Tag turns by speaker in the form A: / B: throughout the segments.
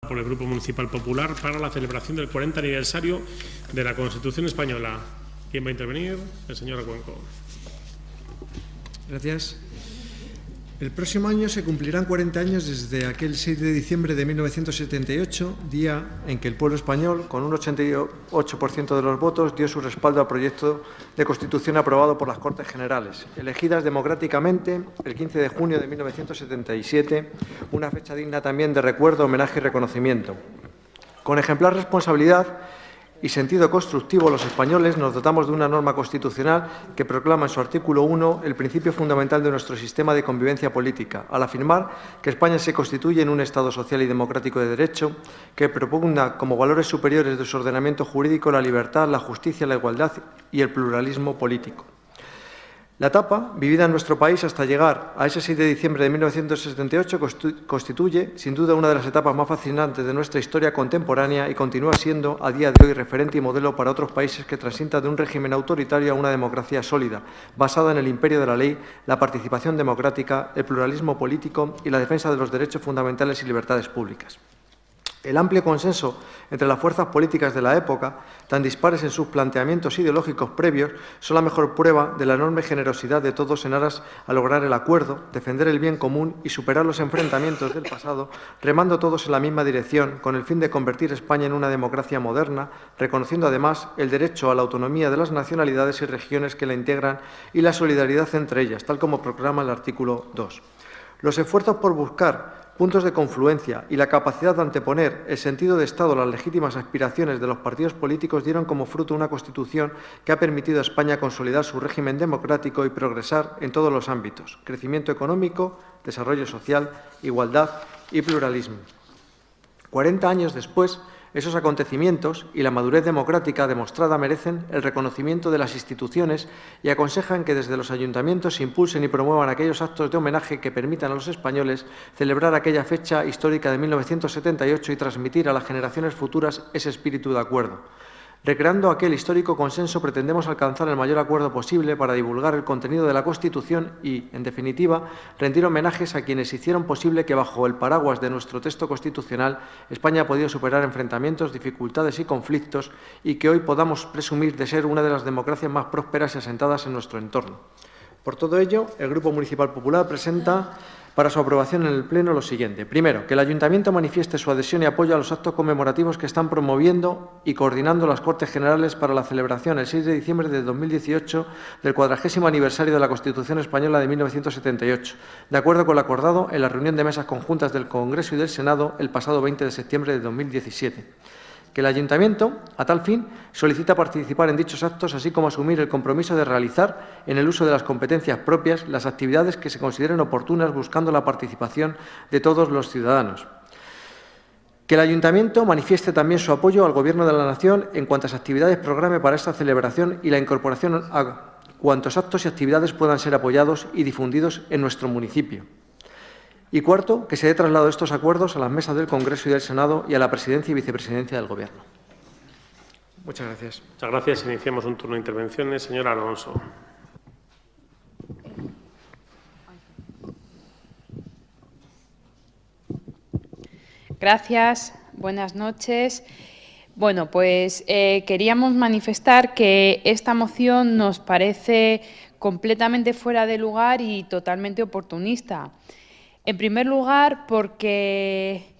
A: por el Grupo Municipal Popular para la celebración del 40 aniversario de la Constitución Española. ¿Quién va a intervenir? El señor Acuenco.
B: Gracias. El próximo año se cumplirán 40 años desde aquel 6 de diciembre de 1978, día en que el pueblo español, con un 88% de los votos, dio su respaldo al proyecto de Constitución aprobado por las Cortes Generales, elegidas democráticamente el 15 de junio de 1977, una fecha digna también de recuerdo, homenaje y reconocimiento. Con ejemplar responsabilidad y sentido constructivo, los españoles nos dotamos de una norma constitucional que proclama en su artículo 1 el principio fundamental de nuestro sistema de convivencia política, al afirmar que España se constituye en un Estado social y democrático de derecho que propugna como valores superiores de su ordenamiento jurídico la libertad, la justicia, la igualdad y el pluralismo político. La etapa vivida en nuestro país hasta llegar a ese 6 de diciembre de 1978 constituye, sin duda, una de las etapas más fascinantes de nuestra historia contemporánea y continúa siendo, a día de hoy, referente y modelo para otros países que transitan de un régimen autoritario a una democracia sólida, basada en el imperio de la ley, la participación democrática, el pluralismo político y la defensa de los derechos fundamentales y libertades públicas. El amplio consenso entre las fuerzas políticas de la época, tan dispares en sus planteamientos ideológicos previos, son la mejor prueba de la enorme generosidad de todos en aras a lograr el acuerdo, defender el bien común y superar los enfrentamientos del pasado, remando todos en la misma dirección, con el fin de convertir España en una democracia moderna, reconociendo además el derecho a la autonomía de las nacionalidades y regiones que la integran y la solidaridad entre ellas, tal como proclama el artículo 2. Los esfuerzos por buscar puntos de confluencia y la capacidad de anteponer el sentido de Estado a las legítimas aspiraciones de los partidos políticos dieron como fruto una Constitución que ha permitido a España consolidar su régimen democrático y progresar en todos los ámbitos: crecimiento económico, desarrollo social, igualdad y pluralismo. 40 años después, esos acontecimientos y la madurez democrática demostrada merecen el reconocimiento de las instituciones y aconsejan que desde los ayuntamientos se impulsen y promuevan aquellos actos de homenaje que permitan a los españoles celebrar aquella fecha histórica de 1978 y transmitir a las generaciones futuras ese espíritu de acuerdo. Recreando aquel histórico consenso, pretendemos alcanzar el mayor acuerdo posible para divulgar el contenido de la Constitución y, en definitiva, rendir homenajes a quienes hicieron posible que, bajo el paraguas de nuestro texto constitucional, España ha podido superar enfrentamientos, dificultades y conflictos y que hoy podamos presumir de ser una de las democracias más prósperas y asentadas en nuestro entorno. Por todo ello, el Grupo Municipal Popular presenta para su aprobación en el Pleno lo siguiente. Primero, que el Ayuntamiento manifieste su adhesión y apoyo a los actos conmemorativos que están promoviendo y coordinando las Cortes Generales para la celebración el 6 de diciembre de 2018 del 40º aniversario de la Constitución Española de 1978, de acuerdo con lo acordado en la reunión de mesas conjuntas del Congreso y del Senado el pasado 20 de septiembre de 2017. Que el Ayuntamiento, a tal fin, solicita participar en dichos actos, así como asumir el compromiso de realizar, en el uso de las competencias propias, las actividades que se consideren oportunas, buscando la participación de todos los ciudadanos. Que el Ayuntamiento manifieste también su apoyo al Gobierno de la Nación en cuantas actividades programe para esta celebración y la incorporación a cuantos actos y actividades puedan ser apoyados y difundidos en nuestro municipio. Y cuarto, que se dé traslado de estos acuerdos a las mesas del Congreso y del Senado y a la presidencia y vicepresidencia del Gobierno. Muchas gracias.
A: Muchas gracias. Iniciamos un turno de intervenciones. Señor Alonso.
C: Gracias. Buenas noches. Bueno, pues queríamos manifestar que esta moción nos parece completamente fuera de lugar y totalmente oportunista. En primer lugar, porque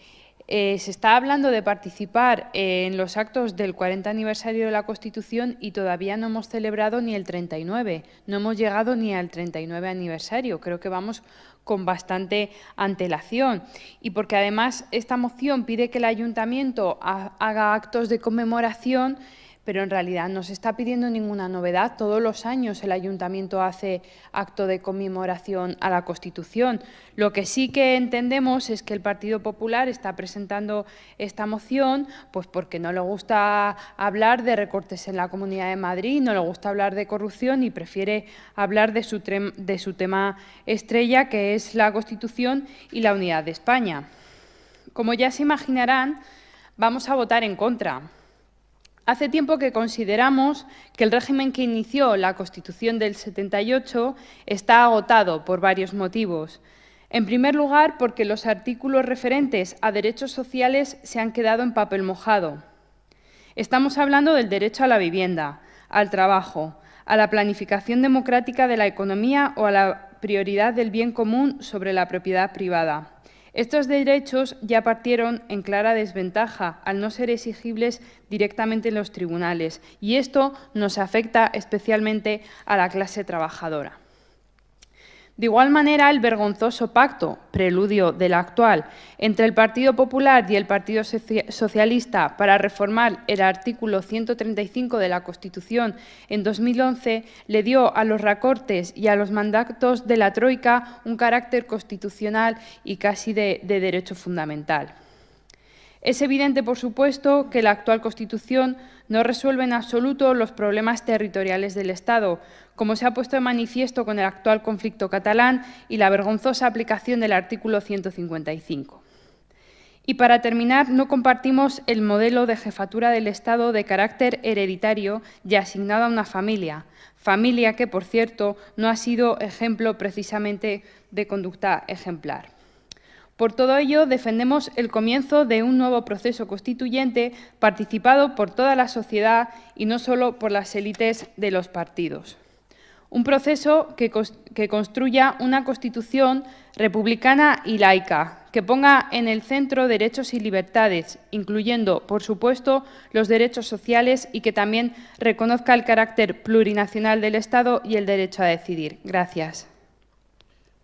C: se está hablando de participar en los actos del 40 aniversario de la Constitución y todavía no hemos celebrado ni el 39, no hemos llegado ni al 39 aniversario. Creo que vamos con bastante antelación y porque además esta moción pide que el Ayuntamiento haga actos de conmemoración, pero en realidad no se está pidiendo ninguna novedad. Todos los años el Ayuntamiento hace acto de conmemoración a la Constitución. Lo que sí que entendemos es que el Partido Popular está presentando esta moción pues porque no le gusta hablar de recortes en la Comunidad de Madrid, no le gusta hablar de corrupción y prefiere hablar de su tema estrella, que es la Constitución y la unidad de España. Como ya se imaginarán, vamos a votar en contra. Hace tiempo que consideramos que el régimen que inició la Constitución del 78 está agotado por varios motivos. En primer lugar, porque los artículos referentes a derechos sociales se han quedado en papel mojado. Estamos hablando del derecho a la vivienda, al trabajo, a la planificación democrática de la economía o a la prioridad del bien común sobre la propiedad privada. Estos derechos ya partieron en clara desventaja al no ser exigibles directamente en los tribunales, y esto nos afecta especialmente a la clase trabajadora. De igual manera, el vergonzoso pacto, preludio del actual, entre el Partido Popular y el Partido Socialista para reformar el artículo 135 de la Constitución en 2011 le dio a los recortes y a los mandatos de la Troika un carácter constitucional y casi de derecho fundamental. Es evidente, por supuesto, que la actual Constitución no resuelve en absoluto los problemas territoriales del Estado, como se ha puesto de manifiesto con el actual conflicto catalán y la vergonzosa aplicación del artículo 155. Y para terminar, no compartimos el modelo de jefatura del Estado de carácter hereditario y asignado a una familia que, por cierto, no ha sido ejemplo precisamente de conducta ejemplar. Por todo ello, defendemos el comienzo de un nuevo proceso constituyente participado por toda la sociedad y no solo por las élites de los partidos. Un proceso que construya una Constitución republicana y laica, que ponga en el centro derechos y libertades, incluyendo, por supuesto, los derechos sociales y que también reconozca el carácter plurinacional del Estado y el derecho a decidir. Gracias.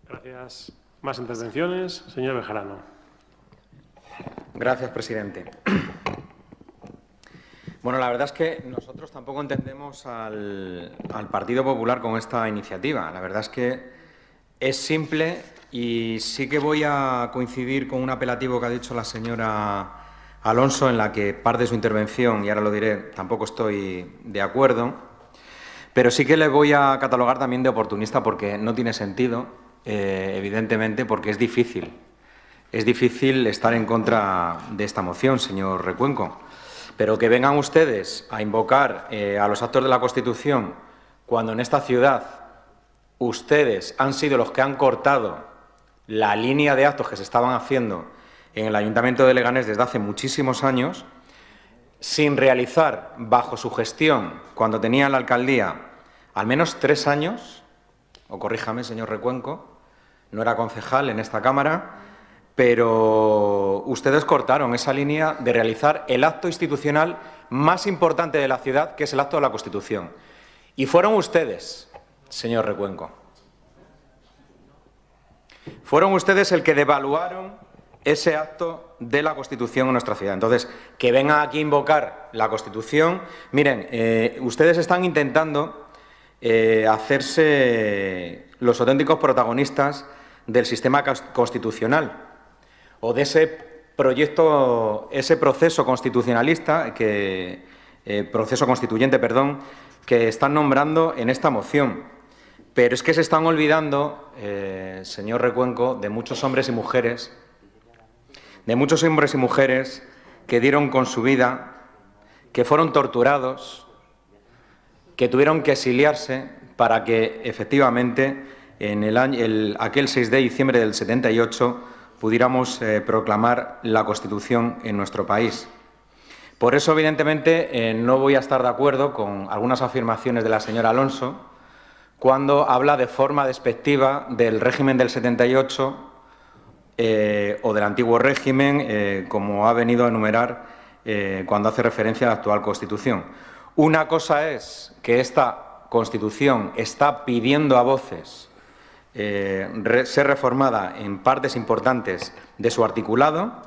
A: Gracias. Más intervenciones. Señor Bejarano.
D: Gracias, presidente. Bueno, la verdad es que nosotros tampoco entendemos al Partido Popular con esta iniciativa. La verdad es que es simple y sí que voy a coincidir con un apelativo que ha dicho la señora Alonso, en la que parte de su intervención, y ahora lo diré, tampoco estoy de acuerdo, pero sí que le voy a catalogar también de oportunista porque no tiene sentido. Evidentemente, porque es difícil estar en contra de esta moción, señor Recuenco. Pero que vengan ustedes a invocar a los actos de la Constitución cuando en esta ciudad ustedes han sido los que han cortado la línea de actos que se estaban haciendo en el Ayuntamiento de Leganés desde hace muchísimos años, sin realizar bajo su gestión, cuando tenían la alcaldía, al menos 3 años, o corríjame, señor Recuenco, no era concejal en esta Cámara, pero ustedes cortaron esa línea de realizar el acto institucional más importante de la ciudad, que es el acto de la Constitución. Y fueron ustedes, señor Recuenco. Fueron ustedes el que devaluaron ese acto de la Constitución en nuestra ciudad. Entonces, que vengan aquí a invocar la Constitución. Miren, ustedes están intentando hacerse los auténticos protagonistas del sistema constitucional o de ese proyecto, ese proceso constitucionalista, proceso constituyente, perdón, que están nombrando en esta moción. Pero es que se están olvidando, señor Recuenco, de muchos hombres y mujeres, que dieron con su vida, que fueron torturados, que tuvieron que exiliarse para que, efectivamente, en aquel 6 de diciembre del 78 pudiéramos proclamar la Constitución en nuestro país. Por eso, evidentemente, no voy a estar de acuerdo con algunas afirmaciones de la señora Alonso cuando habla de forma despectiva del régimen del 78 o del antiguo régimen, como ha venido a enumerar cuando hace referencia a la actual Constitución. Una cosa es que esta Constitución está pidiendo a voces ser reformada en partes importantes de su articulado,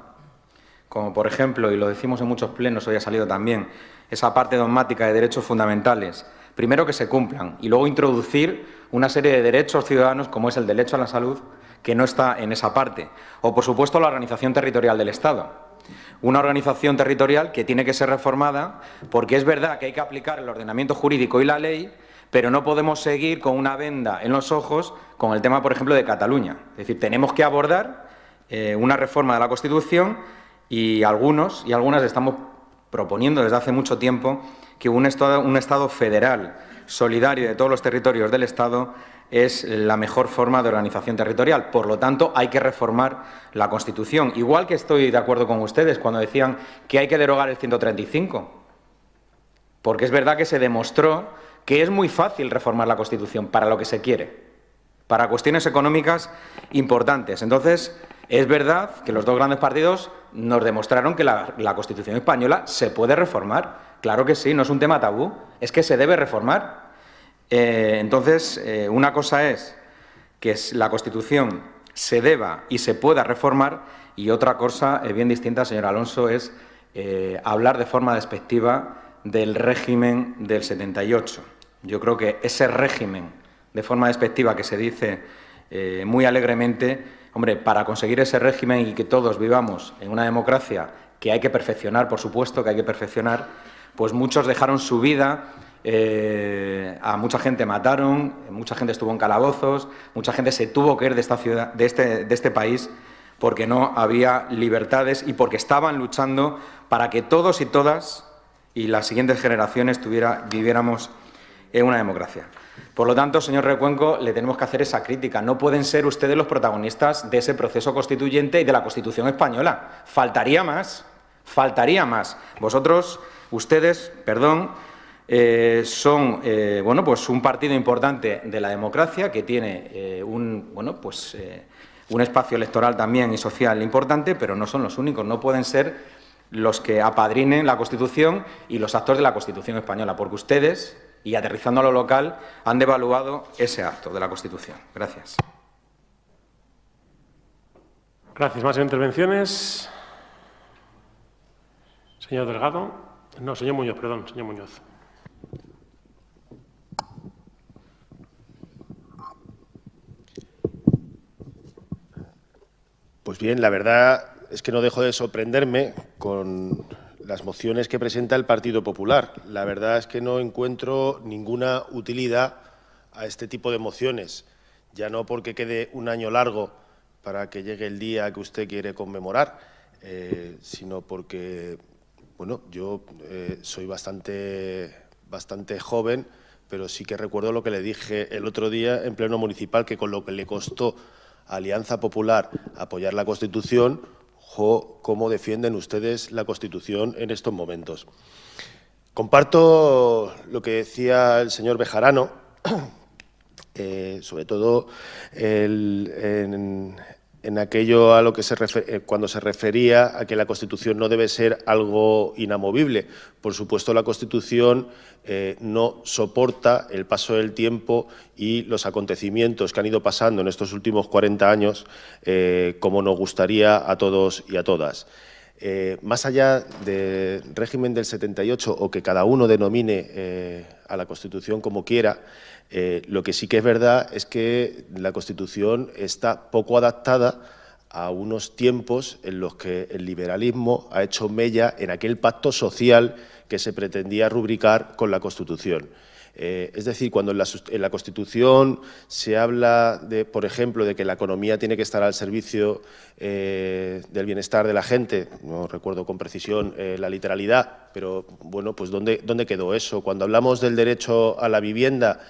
D: como por ejemplo, y lo decimos en muchos plenos, hoy ha salido también, esa parte dogmática de derechos fundamentales, primero que se cumplan y luego introducir una serie de derechos ciudadanos como es el derecho a la salud, que no está en esa parte, o por supuesto la organización territorial del Estado. Una organización territorial que tiene que ser reformada porque es verdad que hay que aplicar el ordenamiento jurídico y la ley, pero no podemos seguir con una venda en los ojos con el tema, por ejemplo, de Cataluña. Es decir, tenemos que abordar una reforma de la Constitución y algunos y algunas estamos proponiendo desde hace mucho tiempo que un Estado federal, solidario de todos los territorios del Estado, es la mejor forma de organización territorial. Por lo tanto, hay que reformar la Constitución. Igual que estoy de acuerdo con ustedes cuando decían que hay que derogar el 135, porque es verdad que se demostró que es muy fácil reformar la Constitución para lo que se quiere, para cuestiones económicas importantes. Entonces, es verdad que los dos grandes partidos nos demostraron que la Constitución española se puede reformar. Claro que sí, no es un tema tabú, es que se debe reformar. Entonces, una cosa es que la Constitución se deba y se pueda reformar, y otra cosa bien distinta, señor Alonso, es hablar de forma despectiva del régimen del 78. Yo creo que ese régimen, de forma despectiva, que se dice muy alegremente, hombre, para conseguir ese régimen y que todos vivamos en una democracia que hay que perfeccionar, por supuesto que hay que perfeccionar, pues muchos dejaron su vida. A mucha gente mataron, mucha gente estuvo en calabozos, mucha gente se tuvo que ir de esta ciudad, de este país, porque no había libertades y porque estaban luchando para que todos y todas y las siguientes generaciones viviéramos en una democracia. Por lo tanto, señor Recuenco, le tenemos que hacer esa crítica. No pueden ser ustedes los protagonistas de ese proceso constituyente y de la Constitución española. Faltaría más, faltaría más. Ustedes, son pues un partido importante de la democracia que tiene un espacio electoral también y social importante, pero no son los únicos, no pueden ser los que apadrinen la Constitución y los actos de la Constitución española, porque ustedes, y aterrizando a lo local, han devaluado ese acto de la Constitución. Gracias.
A: Gracias. ¿Más intervenciones? Señor Delgado. No, señor Muñoz, perdón, señor Muñoz.
E: Pues bien, la verdad es que no dejo de sorprenderme con las mociones que presenta el Partido Popular. La verdad es que no encuentro ninguna utilidad a este tipo de mociones, ya no porque quede un año largo para que llegue el día que usted quiere conmemorar, sino porque, bueno, yo soy bastante joven, pero sí que recuerdo lo que le dije el otro día en pleno municipal, que con lo que le costó a Alianza Popular apoyar la Constitución, cómo defienden ustedes la Constitución en estos momentos. Comparto lo que decía el señor Bejarano, sobre todo en aquello a lo que cuando se refería a que la Constitución no debe ser algo inamovible. Por supuesto, la Constitución no soporta el paso del tiempo y los acontecimientos que han ido pasando en estos últimos 40 años, como nos gustaría a todos y a todas. Más allá del régimen del 78 o que cada uno denomine a la Constitución como quiera, lo que sí que es verdad es que la Constitución está poco adaptada a unos tiempos en los que el liberalismo ha hecho mella en aquel pacto social que se pretendía rubricar con la Constitución. Es decir, cuando en la Constitución se habla, por ejemplo, de que la economía tiene que estar al servicio del bienestar de la gente, no recuerdo con precisión la literalidad, pero bueno, pues ¿dónde quedó eso? Cuando hablamos del derecho a la vivienda,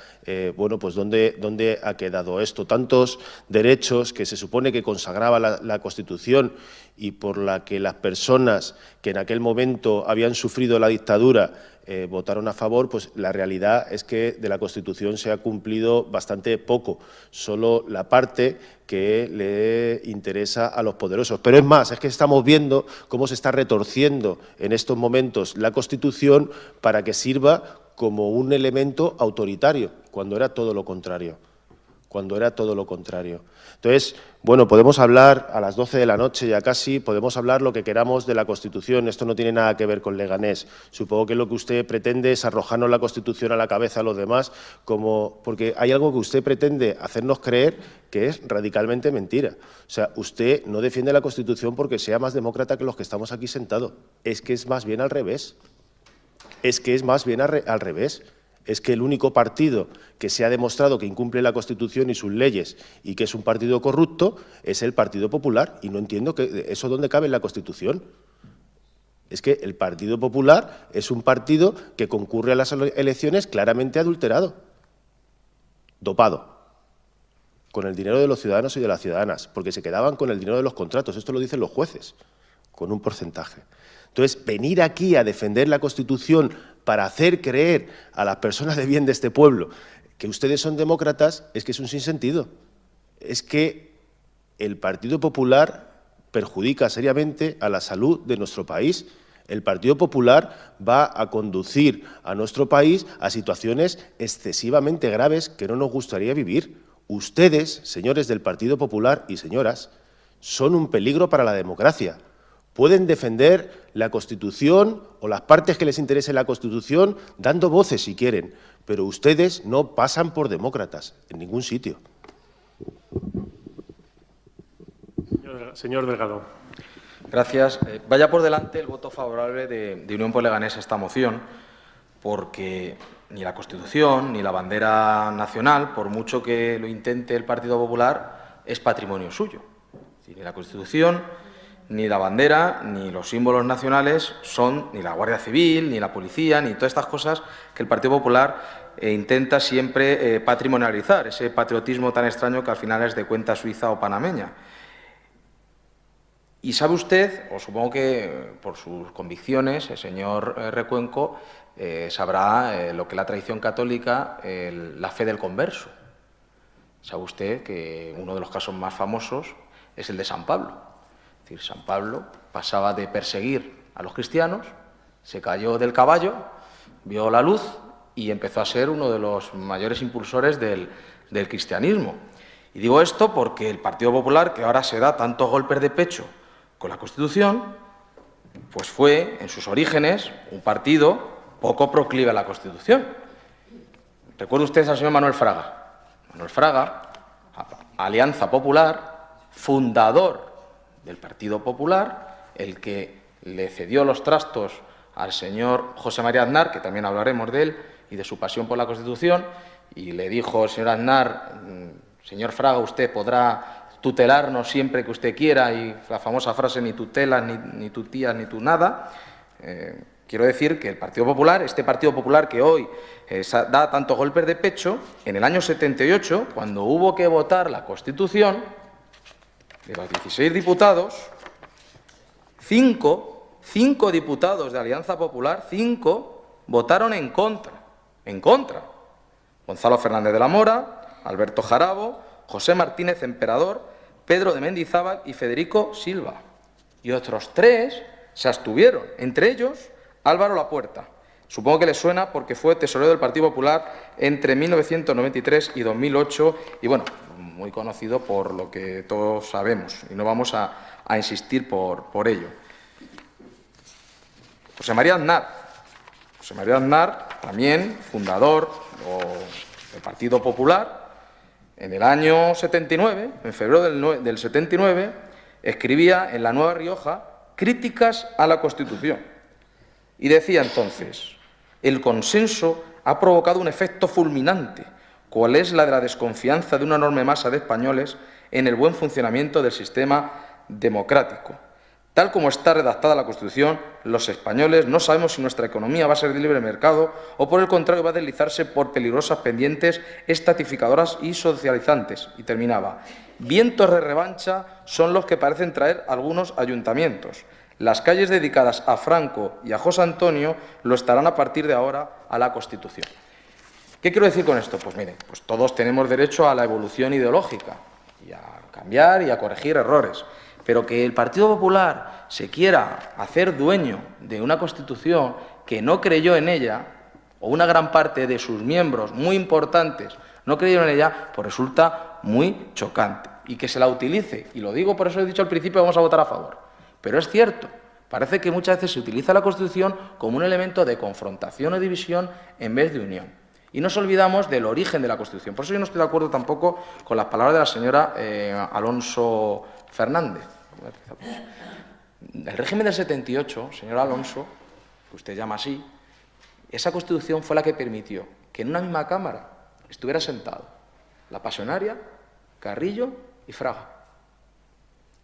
E: bueno, pues ¿dónde ha quedado esto? Tantos derechos que se supone que consagraba la Constitución y por la que las personas que en aquel momento habían sufrido la dictadura votaron a favor, pues la realidad es que de la Constitución se ha cumplido bastante poco, solo la parte que le interesa a los poderosos. Pero es más, es que estamos viendo cómo se está retorciendo en estos momentos la Constitución para que sirva como un elemento autoritario, cuando era todo lo contrario. Entonces, bueno, podemos hablar a las 12 de la noche ya casi, podemos hablar lo que queramos de la Constitución, esto no tiene nada que ver con Leganés. Supongo que lo que usted pretende es arrojarnos la Constitución a la cabeza a los demás, porque hay algo que usted pretende hacernos creer que es radicalmente mentira. O sea, usted no defiende la Constitución porque sea más demócrata que los que estamos aquí sentados, es que es más bien al revés. Es que el único partido que se ha demostrado que incumple la Constitución y sus leyes y que es un partido corrupto es el Partido Popular. Y no entiendo eso dónde cabe en la Constitución. Es que el Partido Popular es un partido que concurre a las elecciones claramente adulterado, dopado. con el dinero de los ciudadanos y de las ciudadanas, porque se quedaban con el dinero de los contratos. Esto lo dicen los jueces, con un porcentaje. Entonces, venir aquí a defender la Constitución para hacer creer a las personas de bien de este pueblo que ustedes son demócratas es que es un sinsentido. Es que el Partido Popular perjudica seriamente a la salud de nuestro país. El Partido Popular va a conducir a nuestro país a situaciones excesivamente graves que no nos gustaría vivir. Ustedes, señores del Partido Popular y señoras, son un peligro para la democracia. Pueden defender la Constitución o las partes que les interesen la Constitución dando voces si quieren, pero ustedes no pasan por demócratas en ningún sitio.
A: Señor Delgado.
F: Gracias. Vaya por delante el voto favorable de Unión por Leganés a esta moción, porque ni la Constitución ni la bandera nacional, por mucho que lo intente el Partido Popular, es patrimonio suyo. Es decir, ni la Constitución, ni la bandera, ni los símbolos nacionales son ni la Guardia Civil, ni la policía, ni todas estas cosas que el Partido Popular intenta siempre patrimonializar, ese patriotismo tan extraño que al final es de cuenta suiza o panameña. Y sabe usted, o supongo que por sus convicciones, el señor Recuenco sabrá lo que es la tradición católica, la fe del converso. Sabe usted que uno de los casos más famosos es el de San Pablo. Es decir, San Pablo pasaba de perseguir a los cristianos, se cayó del caballo, vio la luz y empezó a ser uno de los mayores impulsores del cristianismo. Y digo esto porque el Partido Popular, que ahora se da tantos golpes de pecho con la Constitución, pues fue, en sus orígenes, un partido poco proclive a la Constitución. ¿Recuerda usted al señor Manuel Fraga? Manuel Fraga, Alianza Popular, fundador del Partido Popular, el que le cedió los trastos al señor José María Aznar, que también hablaremos de él, y de su pasión por la Constitución, y le dijo el señor Aznar: señor Fraga, usted podrá tutelarnos siempre que usted quiera, y la famosa frase, ni tutelas, ni tu tía, ni tu nada. Quiero decir que el Partido Popular, este Partido Popular que hoy da tantos golpes de pecho, en el año 78, cuando hubo que votar la Constitución, de los 16 diputados, 5 diputados de Alianza Popular, 5 votaron en contra. En contra. Gonzalo Fernández de la Mora, Alberto Jarabo, José Martínez Emperador, Pedro de Mendizábal y Federico Silva. Y otros 3 se abstuvieron, entre ellos Álvaro Lapuerta. Supongo que les suena porque fue tesorero del Partido Popular entre 1993 y 2008 y, bueno, muy conocido por lo que todos sabemos, y no vamos a insistir por ello. José María Aznar, también fundador del Partido Popular, en el año 79, en febrero del 79, escribía en La Nueva Rioja críticas a la Constitución. Y decía entonces: el consenso ha provocado un efecto fulminante, cual es la de la desconfianza de una enorme masa de españoles en el buen funcionamiento del sistema democrático. Tal como está redactada la Constitución, los españoles no sabemos si nuestra economía va a ser de libre mercado o, por el contrario, va a deslizarse por peligrosas pendientes estatificadoras y socializantes. Y terminaba: vientos de revancha son los que parecen traer algunos ayuntamientos. Las calles dedicadas a Franco y a José Antonio lo estarán a partir de ahora a la Constitución. ¿Qué quiero decir con esto? Pues mire, pues todos tenemos derecho a la evolución ideológica y a cambiar y a corregir errores. Pero que el Partido Popular se quiera hacer dueño de una Constitución que no creyó en ella, o una gran parte de sus miembros muy importantes no creyeron en ella, pues resulta muy chocante. Y que se la utilice, y lo digo, por eso he dicho al principio, vamos a votar a favor. Pero es cierto, parece que muchas veces se utiliza la Constitución como un elemento de confrontación o división en vez de unión. Y nos olvidamos del origen de la Constitución. Por eso yo no estoy de acuerdo tampoco con las palabras de la señora Alonso Fernández. El régimen del 78, señor Alonso, que usted llama así, esa Constitución fue la que permitió que en una misma Cámara estuviera sentado la Pasionaria, Carrillo y Fraga.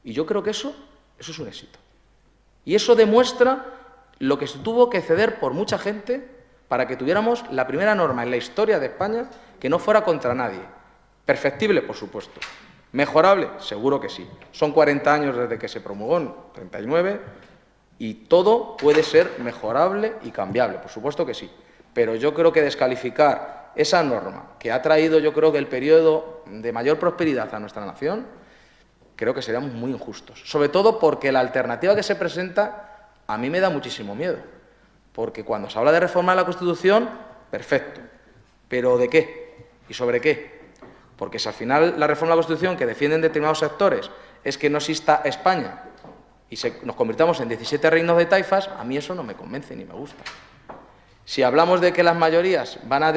F: Y yo creo que eso es un éxito. Y eso demuestra lo que se tuvo que ceder por mucha gente para que tuviéramos la primera norma en la historia de España que no fuera contra nadie, ¿Perfectible? Por supuesto. ¿Mejorable? Seguro que sí. Son 40 años desde que se promulgó, en 39, y todo puede ser mejorable y cambiable, por supuesto que sí. Pero yo creo que descalificar esa norma que ha traído, yo creo que el periodo de mayor prosperidad a nuestra nación, creo que seríamos muy injustos. Sobre todo porque la alternativa que se presenta a mí me da muchísimo miedo. Porque cuando se habla de reformar la Constitución, perfecto. ¿Pero de qué? ¿Y sobre qué? Porque si al final la reforma de la Constitución que defienden determinados sectores es que no exista España y nos convirtamos en 17 reinos de taifas, a mí eso no me convence ni me gusta. Si hablamos de que las mayorías van a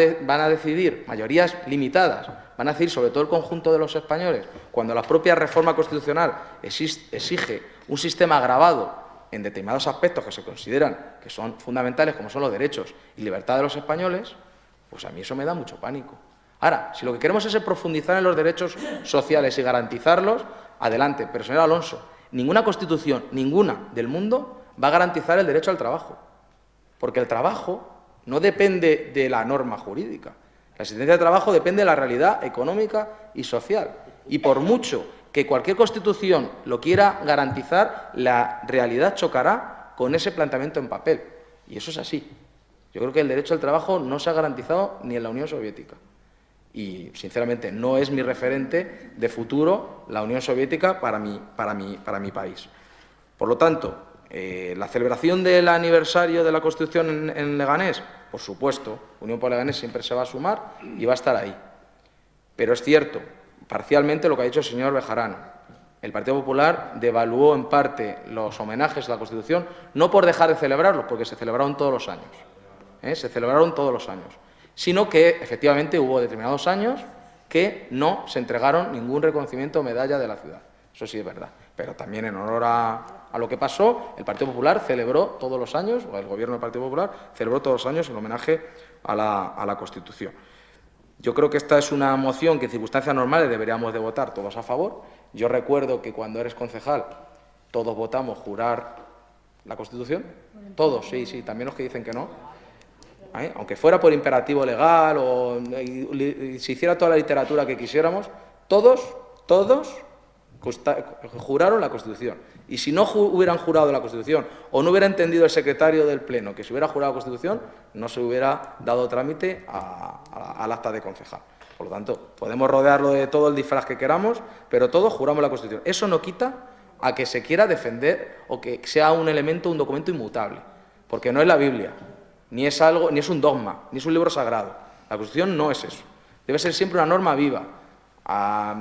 F: decidir, mayorías limitadas, van a decidir sobre todo el conjunto de los españoles, cuando la propia reforma constitucional exige un sistema agravado en determinados aspectos que se consideran que son fundamentales, como son los derechos y libertad de los españoles, pues a mí eso me da mucho pánico. Ahora, si lo que queremos es profundizar en los derechos sociales y garantizarlos, adelante. Pero, señor Alonso, ninguna Constitución, ninguna del mundo, va a garantizar el derecho al trabajo. Porque el trabajo no depende de la norma jurídica. La existencia de trabajo depende de la realidad económica y social. Y por mucho que cualquier Constitución lo quiera garantizar, la realidad chocará con ese planteamiento en papel. Y eso es así. Yo creo que el derecho al trabajo no se ha garantizado ni en la Unión Soviética. Y, sinceramente, no es mi referente de futuro la Unión Soviética para mi país. Por lo tanto, la celebración del aniversario de la Constitución en Leganés, por supuesto, Unión por Leganés siempre se va a sumar y va a estar ahí. Pero es cierto, parcialmente, lo que ha dicho el señor Bejarano. El Partido Popular devaluó en parte los homenajes a la Constitución, no por dejar de celebrarlos, porque se celebraron todos los años. Se celebraron todos los años. Sino que, efectivamente, hubo determinados años que no se entregaron ningún reconocimiento o medalla de la ciudad. Eso sí es verdad. Pero también, en honor a lo que pasó, el Partido Popular celebró todos los años, o el Gobierno del Partido Popular celebró todos los años el homenaje a la Constitución. Yo creo que esta es una moción que en circunstancias normales deberíamos de votar todos a favor. Yo recuerdo que cuando eres concejal todos votamos jurar la Constitución. Todos, sí, también los que dicen que no. Aunque fuera por imperativo legal o se hiciera toda la literatura que quisiéramos, todos juraron la Constitución. Y si no hubieran jurado la Constitución o no hubiera entendido el secretario del Pleno que se hubiera jurado la Constitución, no se hubiera dado trámite al acta de concejal. Por lo tanto, podemos rodearlo de todo el disfraz que queramos, pero todos juramos la Constitución. Eso no quita a que se quiera defender o que sea un elemento, un documento inmutable, porque no es la Biblia. Ni es un dogma, ni es un libro sagrado. La Constitución no es eso. Debe ser siempre una norma viva,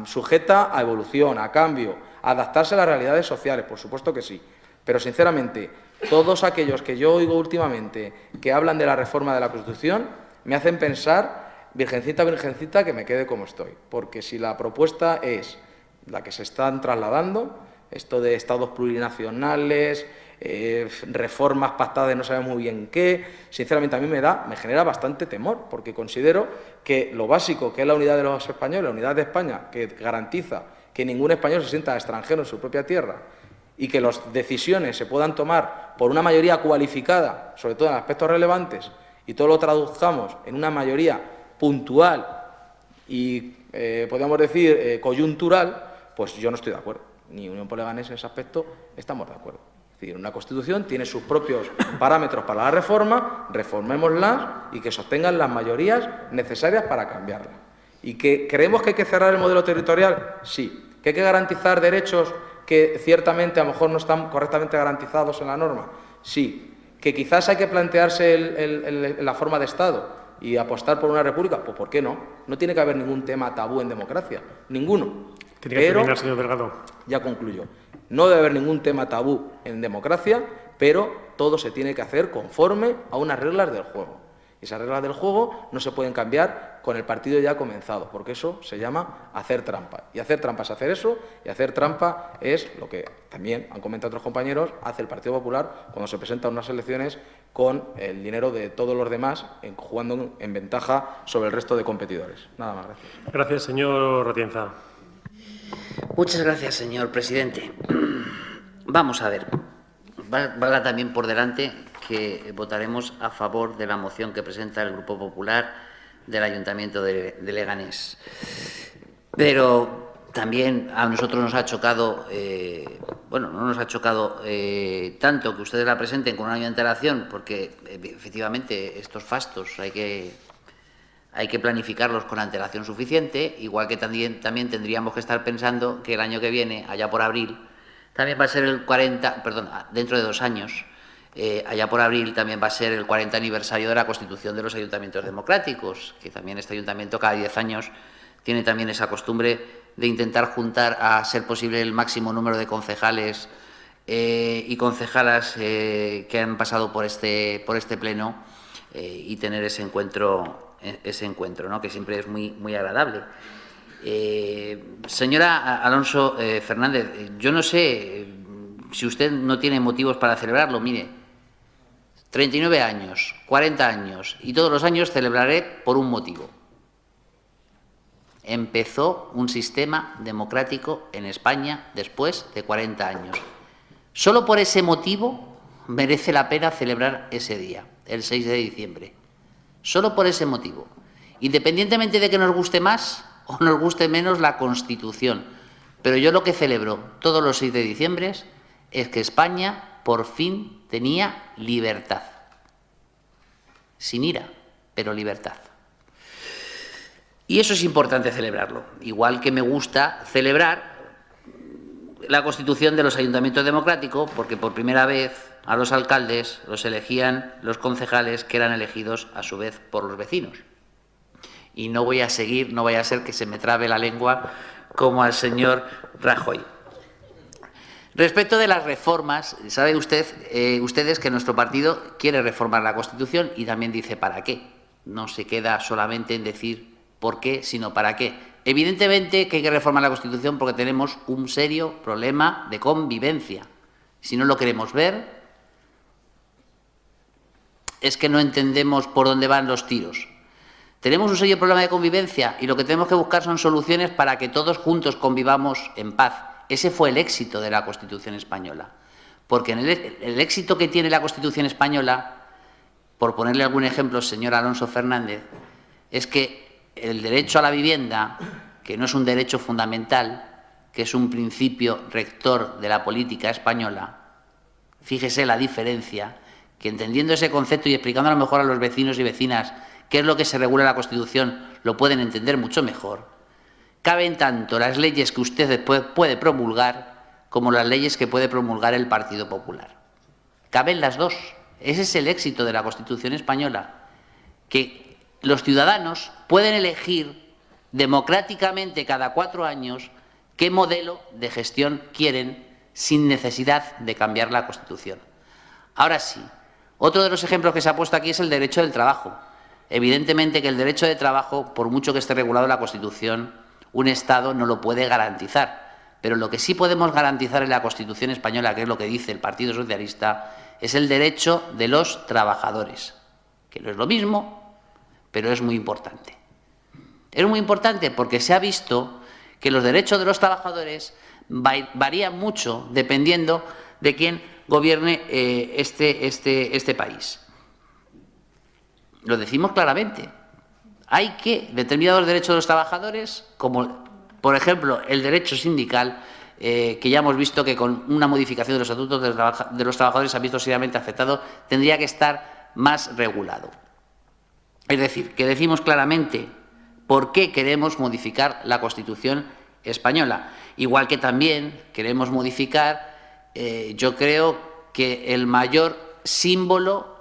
F: sujeta a evolución, a cambio, a adaptarse a las realidades sociales, por supuesto que sí. Pero, sinceramente, todos aquellos que yo oigo últimamente que hablan de la reforma de la Constitución me hacen pensar, virgencita, virgencita, que me quede como estoy. Porque si la propuesta es la que se están trasladando, esto de estados plurinacionales, reformas pactadas de no sabemos muy bien qué, sinceramente a mí me genera bastante temor, porque considero que lo básico, que es la unidad de los españoles, la unidad de España, que garantiza que ningún español se sienta extranjero en su propia tierra y que las decisiones se puedan tomar por una mayoría cualificada, sobre todo en aspectos relevantes, y todo lo traduzcamos en una mayoría puntual y, podríamos decir, coyuntural, pues yo no estoy de acuerdo. Ni Unión por Leganés en ese aspecto estamos de acuerdo. Es decir, una Constitución tiene sus propios parámetros para la reforma, reformémoslas y que sostengan las mayorías necesarias para cambiarla. ¿Y que creemos que hay que cerrar el modelo territorial? Sí. ¿Que hay que garantizar derechos que ciertamente a lo mejor no están correctamente garantizados en la norma? Sí. ¿Que quizás hay que plantearse la forma de Estado y apostar por una república? Pues ¿por qué no? No tiene que haber ningún tema tabú en democracia, ninguno.
A: Tiene que terminar, señor Delgado.
F: Ya concluyo. No debe haber ningún tema tabú en democracia, pero todo se tiene que hacer conforme a unas reglas del juego. Esas reglas del juego no se pueden cambiar con el partido ya comenzado, porque eso se llama hacer trampa. Y hacer trampa es hacer eso, y hacer trampa es lo que también han comentado otros compañeros, hace el Partido Popular cuando se presenta a unas elecciones con el dinero de todos los demás, jugando en ventaja sobre el resto de competidores. Nada más, gracias.
A: Gracias, señor Atienza.
G: Muchas gracias, señor presidente. Vamos a ver. Valga también por delante que votaremos a favor de la moción que presenta el Grupo Popular del Ayuntamiento de Leganés. Pero también a nosotros nos ha chocado, bueno, no nos ha chocado tanto que ustedes la presenten con un año de antelación, porque efectivamente estos fastos hay que planificarlos con antelación suficiente, igual que también tendríamos que estar pensando que el año que viene, allá por abril, también va a ser el 40, perdón, dentro de 2 años, allá por abril también va a ser el 40 aniversario de la constitución de los ayuntamientos democráticos, que también este ayuntamiento cada 10 años tiene también esa costumbre de intentar juntar a ser posible el máximo número de concejales y concejalas que han pasado por este pleno y tener ese encuentro, ¿no?, que siempre es muy agradable. Señora Alonso Fernández, yo no sé si usted no tiene motivos para celebrarlo. Mire, 39 años, 40 años y todos los años celebraré por un motivo. Empezó un sistema democrático en España después de 40 años. Solo por ese motivo merece la pena celebrar ese día, el 6 de diciembre. Solo por ese motivo. Independientemente de que nos guste más o nos guste menos la Constitución. Pero yo lo que celebro todos los 6 de diciembre es que España por fin tenía libertad. Sin ira, pero libertad. Y eso es importante celebrarlo. Igual que me gusta celebrar la constitución de los ayuntamientos democráticos, porque por primera vez a los alcaldes los elegían los concejales que eran elegidos a su vez por los vecinos. Y no voy a seguir, no vaya a ser que se me trabe la lengua como al señor Rajoy. Respecto de las reformas, sabe ustedes que nuestro partido quiere reformar la Constitución y también dice para qué. No se queda solamente en decir por qué, sino para qué. Evidentemente que hay que reformar la Constitución porque tenemos un serio problema de convivencia. Si no lo queremos ver, es que no entendemos por dónde van los tiros. Tenemos un serio problema de convivencia y lo que tenemos que buscar son soluciones para que todos juntos convivamos en paz. Ese fue el éxito de la Constitución española. Porque el éxito que tiene la Constitución española, por ponerle algún ejemplo, señor Alonso Fernández, es que el derecho a la vivienda, que no es un derecho fundamental, que es un principio rector de la política española, fíjese la diferencia, que entendiendo ese concepto y explicando a lo mejor a los vecinos y vecinas qué es lo que se regula en la Constitución, lo pueden entender mucho mejor. Caben tanto las leyes que usted después puede promulgar como las leyes que puede promulgar el Partido Popular. Caben las dos. Ese es el éxito de la Constitución española, que los ciudadanos pueden elegir democráticamente cada 4 años qué modelo de gestión quieren sin necesidad de cambiar la Constitución. Ahora sí, otro de los ejemplos que se ha puesto aquí es el derecho del trabajo. Evidentemente que el derecho de trabajo, por mucho que esté regulado en la Constitución, un Estado no lo puede garantizar. Pero lo que sí podemos garantizar en la Constitución española, que es lo que dice el Partido Socialista, es el derecho de los trabajadores, que no es lo mismo, pero es muy importante. Es muy importante porque se ha visto que los derechos de los trabajadores varían mucho dependiendo de quién gobierne este país. Lo decimos claramente. Hay que determinados derechos de los trabajadores, como por ejemplo el derecho sindical, que ya hemos visto que con una modificación de los estatutos de los trabajadores se ha visto seriamente afectado, tendría que estar más regulado. Es decir, que decimos claramente por qué queremos modificar la Constitución española. Igual que también queremos modificar, yo creo que el mayor símbolo,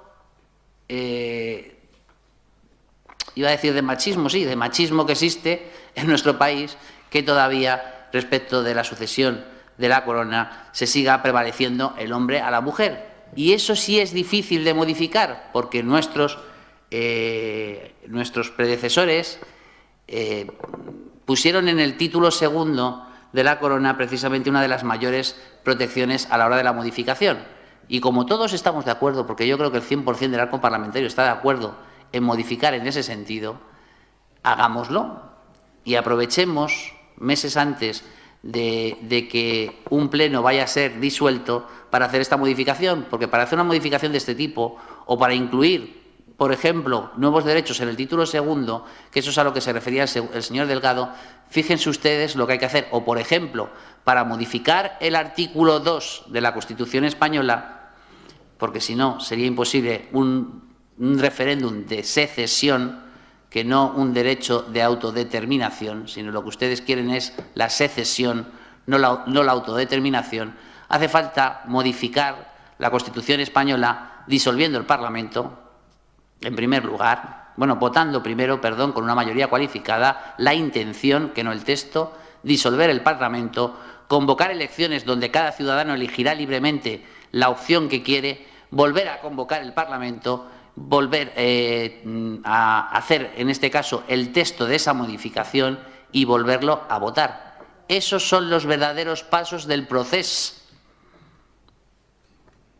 G: iba a decir de machismo, sí, de machismo que existe en nuestro país, que todavía respecto de la sucesión de la corona se siga prevaleciendo el hombre a la mujer. Y eso sí es difícil de modificar, porque nuestros predecesores pusieron en el título segundo de la corona precisamente una de las mayores protecciones a la hora de la modificación. Y como todos estamos de acuerdo, porque yo creo que el 100% del arco parlamentario está de acuerdo en modificar en ese sentido, hagámoslo y aprovechemos meses antes de que un pleno vaya a ser disuelto para hacer esta modificación, porque para hacer una modificación de este tipo o para incluir por ejemplo, nuevos derechos en el título segundo, que eso es a lo que se refería el señor Delgado, fíjense ustedes lo que hay que hacer. O, por ejemplo, para modificar el artículo 2 de la Constitución española, porque si no sería imposible un referéndum de secesión, que no un derecho de autodeterminación, sino lo que ustedes quieren es la secesión, no la autodeterminación. Hace falta modificar la Constitución española disolviendo el Parlamento, en primer lugar, votando primero, con una mayoría cualificada, la intención, que no el texto, disolver el Parlamento, convocar elecciones donde cada ciudadano elegirá libremente la opción que quiere, volver a convocar el Parlamento, volver a hacer, en este caso, el texto de esa modificación y volverlo a votar. Esos son los verdaderos pasos del proceso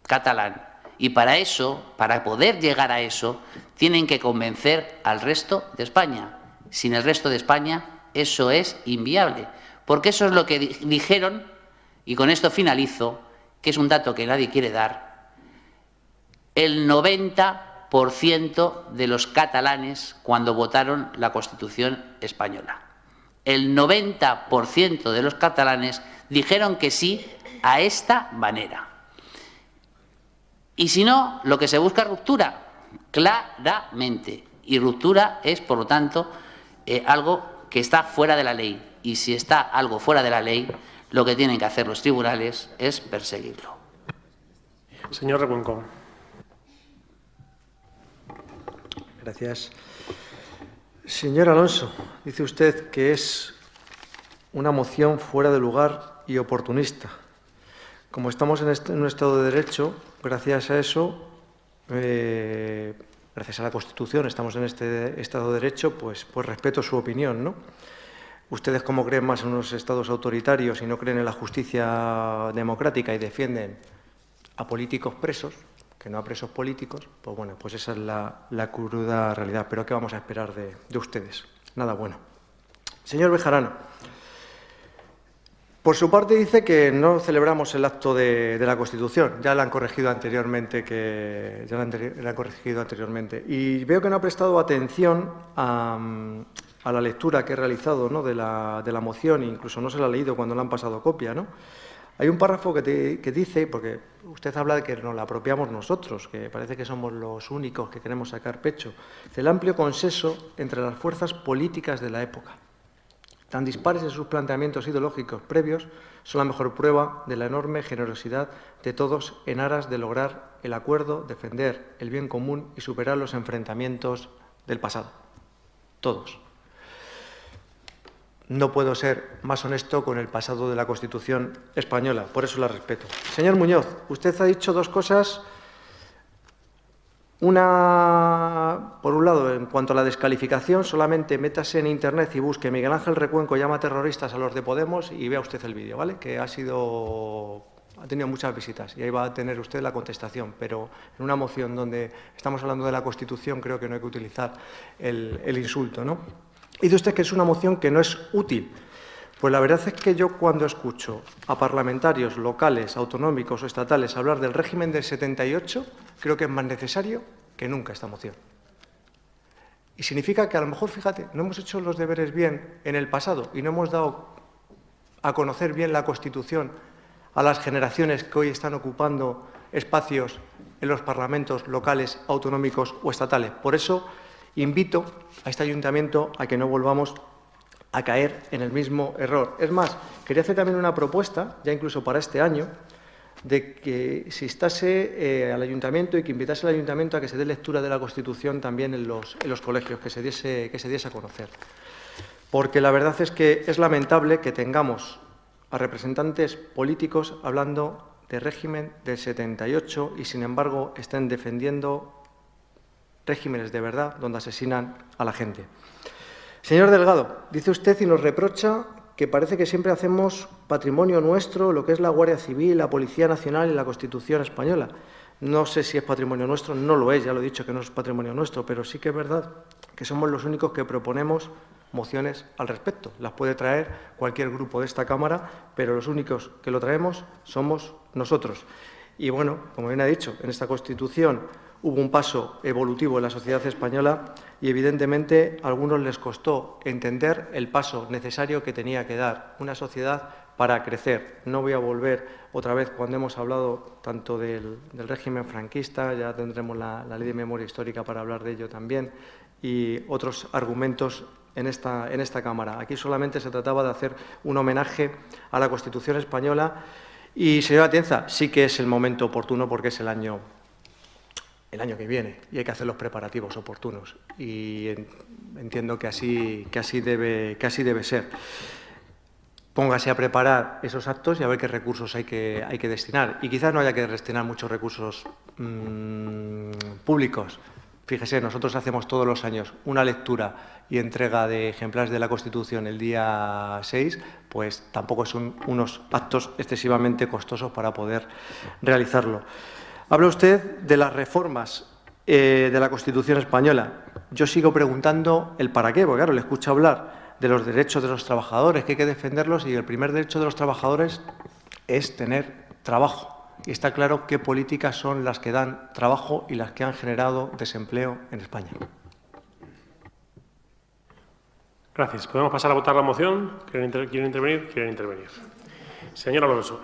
G: catalán. Y para eso, para poder llegar a eso, tienen que convencer al resto de España. Sin el resto de España, eso es inviable. Porque eso es lo que dijeron, y con esto finalizo, que es un dato que nadie quiere dar, el 90% de los catalanes cuando votaron la Constitución española. El 90% de los catalanes dijeron que sí a esta manera. Y si no, lo que se busca es ruptura, claramente. Y ruptura es, por lo tanto, algo que está fuera de la ley. Y si está algo fuera de la ley, lo que tienen que hacer los tribunales es perseguirlo.
A: Señor Recuenco.
B: Gracias. Señor Alonso, dice usted que es una moción fuera de lugar y oportunista. Como estamos en un Estado de Derecho, gracias a eso, gracias a la Constitución, estamos en este Estado de Derecho, pues respeto su opinión, ¿no? Ustedes, como creen más en unos estados autoritarios y no creen en la justicia democrática y defienden a políticos presos, que no a presos políticos, pues bueno, pues esa es la cruda realidad. Pero ¿qué vamos a esperar de ustedes? Nada bueno. Señor Bejarano, por su parte dice que no celebramos el acto de la Constitución. Ya la han corregido anteriormente. Y veo que no ha prestado atención a la lectura que he realizado, ¿no?, de la moción, e incluso no se la ha leído cuando le han pasado copia, ¿no? Hay un párrafo que dice, porque usted habla de que nos la apropiamos nosotros, que parece que somos los únicos que queremos sacar pecho. El amplio consenso entre las fuerzas políticas de la época, tan dispares en sus planteamientos ideológicos previos, son la mejor prueba de la enorme generosidad de todos en aras de lograr el acuerdo, defender el bien común y superar los enfrentamientos del pasado. Todos. No puedo ser más honesto con el pasado de la Constitución española, por eso la respeto. Señor Muñoz, usted ha dicho dos cosas. Una, por un lado, en cuanto a la descalificación, solamente métase en Internet y busque Miguel Ángel Recuenco llama terroristas a los de Podemos y vea usted el vídeo, ¿vale? Que ha tenido muchas visitas y ahí va a tener usted la contestación, pero en una moción donde estamos hablando de la Constitución creo que no hay que utilizar el insulto, ¿no? Dice usted que es una moción que no es útil. Pues la verdad es que yo, cuando escucho a parlamentarios locales, autonómicos o estatales hablar del régimen del 78, creo que es más necesario que nunca esta moción. Y significa que a lo mejor, fíjate, no hemos hecho los deberes bien en el pasado y no hemos dado a conocer bien la Constitución a las generaciones que hoy están ocupando espacios en los parlamentos locales, autonómicos o estatales. Por eso invito a este ayuntamiento a que no volvamos a caer en el mismo error. Es más, quería hacer también una propuesta, ya incluso para este año, de que se instase al ayuntamiento y que invitase al ayuntamiento a que se dé lectura de la Constitución también en los colegios, que se diese a conocer. Porque la verdad es que es lamentable que tengamos a representantes políticos hablando de régimen del 78 y, sin embargo, estén defendiendo regímenes de verdad donde asesinan a la gente. Señor Delgado, dice usted y nos reprocha que parece que siempre hacemos patrimonio nuestro lo que es la Guardia Civil, la Policía Nacional y la Constitución española. No sé si es patrimonio nuestro, no lo es, ya lo he dicho que no es patrimonio nuestro, pero sí que es verdad que somos los únicos que proponemos mociones al respecto. Las puede traer cualquier grupo de esta Cámara, pero los únicos que lo traemos somos nosotros. Y bueno, como bien ha dicho, en esta Constitución hubo un paso evolutivo en la sociedad española y, evidentemente, a algunos les costó entender el paso necesario que tenía que dar una sociedad para crecer. No voy a volver otra vez cuando hemos hablado tanto del régimen franquista, ya tendremos la Ley de Memoria Histórica para hablar de ello también, y otros argumentos en esta Cámara. Aquí solamente se trataba de hacer un homenaje a la Constitución española y, señora Atienza, sí que es el momento oportuno porque es el año que viene y hay que hacer los preparativos oportunos y entiendo que así debe ser. Póngase a preparar esos actos y a ver qué recursos hay que destinar. Y quizás no haya que destinar muchos recursos públicos. Fíjese, nosotros hacemos todos los años una lectura y entrega de ejemplares de la Constitución el día 6, pues tampoco son unos actos excesivamente costosos para poder realizarlo. Habla usted de las reformas de la Constitución española. Yo sigo preguntando el para qué, porque claro, le escucho hablar de los derechos de los trabajadores, que hay que defenderlos, y el primer derecho de los trabajadores es tener trabajo. Y está claro qué políticas son las que dan trabajo y las que han generado desempleo en España.
A: Gracias. ¿Podemos pasar a votar la moción? ¿Quieren intervenir? Quieren intervenir. Señor Alonso.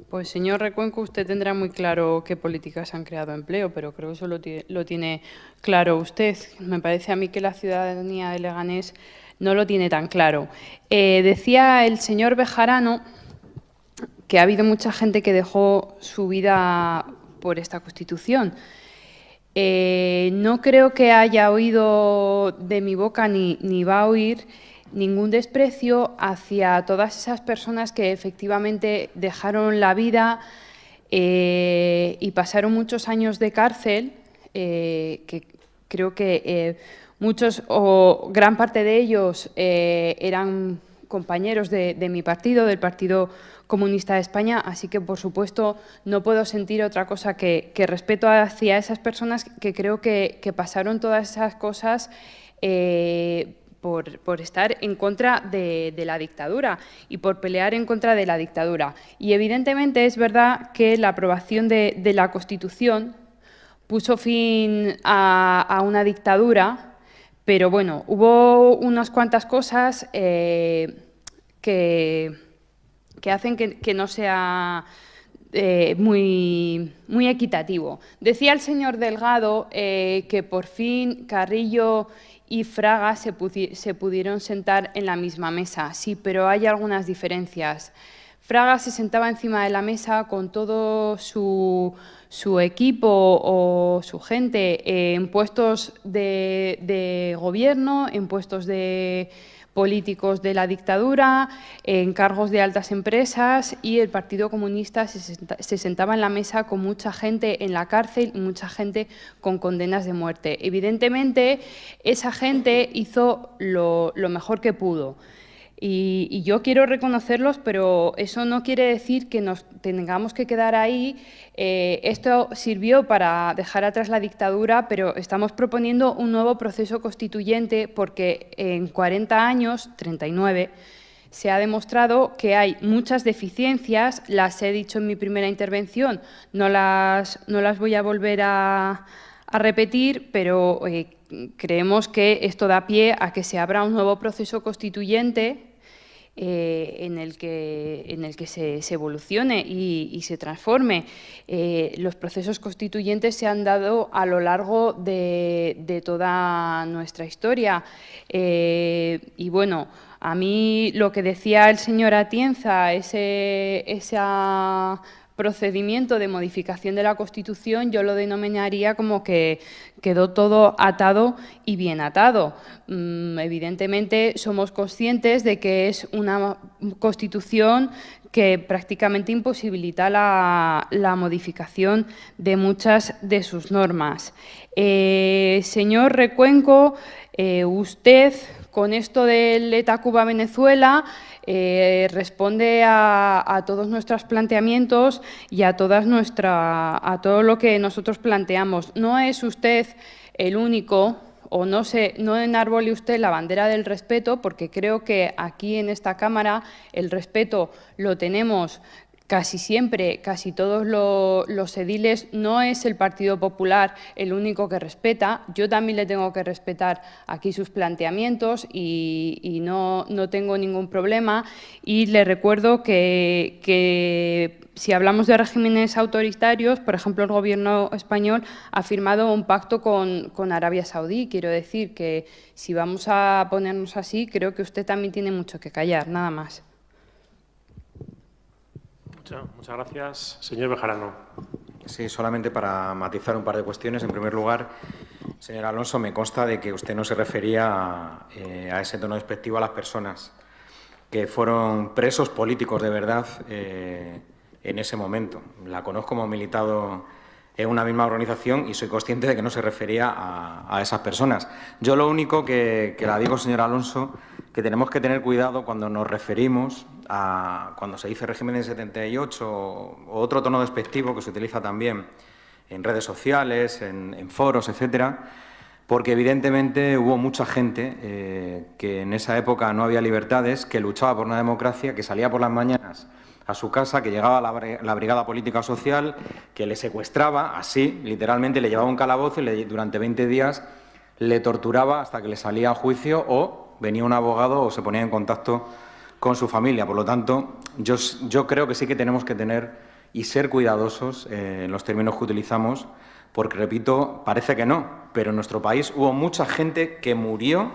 C: Pues, señor Recuenco, usted tendrá muy claro qué políticas han creado empleo, pero creo que eso lo tiene claro usted. Me parece a mí que la ciudadanía de Leganés no lo tiene tan claro. Decía el señor Bejarano que ha habido mucha gente que dejó su vida por esta Constitución. No creo que haya oído de mi boca ni va a oír ningún desprecio hacia todas esas personas que efectivamente dejaron la vida y pasaron muchos años de cárcel, que creo que muchos o gran parte de ellos eran compañeros de mi partido, del Partido Comunista de España, así que, por supuesto, no puedo sentir otra cosa que respeto hacia esas personas que creo que pasaron todas esas cosas por estar en contra de la dictadura y por pelear en contra de la dictadura. Y, evidentemente, es verdad que la aprobación de la Constitución puso fin a una dictadura, pero, bueno, hubo unas cuantas cosas que hacen que no sea muy equitativo. Decía el señor Delgado que por fin Carrillo y Fraga se pudieron sentar en la misma mesa. Sí, pero hay algunas diferencias. Fraga se sentaba encima de la mesa con todo su equipo o su gente en puestos de gobierno, en puestos de políticos de la dictadura, en cargos de altas empresas, y el Partido Comunista se sentaba en la mesa con mucha gente en la cárcel y mucha gente con condenas de muerte. Evidentemente, esa gente hizo lo mejor que pudo. Y yo quiero reconocerlos, pero eso no quiere decir que nos tengamos que quedar ahí. Esto sirvió para dejar atrás la dictadura, pero estamos proponiendo un nuevo proceso constituyente porque en 40 años, 39, se ha demostrado que hay muchas deficiencias. Las he dicho en mi primera intervención, no las voy a volver a repetir, pero creemos que esto da pie a que se abra un nuevo proceso constituyente en el que se evolucione y se transforme. Los procesos constituyentes se han dado a lo largo de toda nuestra historia. Y bueno, a mí lo que decía el señor Atienza, ese procedimiento de modificación de la Constitución, yo lo denominaría como que quedó todo atado y bien atado. Evidentemente, somos conscientes de que es una Constitución que prácticamente imposibilita la modificación de muchas de sus normas. Señor Recuenco, usted, con esto del ETA Cuba-Venezuela, responde a todos nuestros planteamientos y a todo lo que nosotros planteamos. No es usted el único o no enarbole usted la bandera del respeto, porque creo que aquí en esta Cámara el respeto lo tenemos casi siempre, casi todos los ediles. No es el Partido Popular el único que respeta. Yo también le tengo que respetar aquí sus planteamientos y no tengo ningún problema. Y le recuerdo que si hablamos de regímenes autoritarios, por ejemplo, el Gobierno español ha firmado un pacto con Arabia Saudí. Quiero decir que si vamos a ponernos así, creo que usted también tiene mucho que callar, nada más.
A: Muchas gracias. Señor Bejarano.
D: Sí, solamente para matizar un par de cuestiones. En primer lugar, señor Alonso, me consta de que usted no se refería a ese tono despectivo a las personas que fueron presos políticos de verdad en ese momento. La conozco, como militado en una misma organización y soy consciente de que no se refería a esas personas. Yo lo único que la digo, señor Alonso, que tenemos que tener cuidado cuando nos referimos cuando se dice régimen del 78 o otro tono despectivo que se utiliza también en redes sociales, en foros, etcétera, porque evidentemente hubo mucha gente que en esa época no había libertades, que luchaba por una democracia, que salía por las mañanas a su casa, que llegaba la brigada política social, que le secuestraba, así, literalmente, le llevaba un calabozo y durante 20 días le torturaba hasta que le salía a juicio o venía un abogado o se ponía en contacto con su familia. Por lo tanto, yo creo que sí que tenemos que tener y ser cuidadosos en los términos que utilizamos, porque, repito, parece que no, pero en nuestro país hubo mucha gente que murió,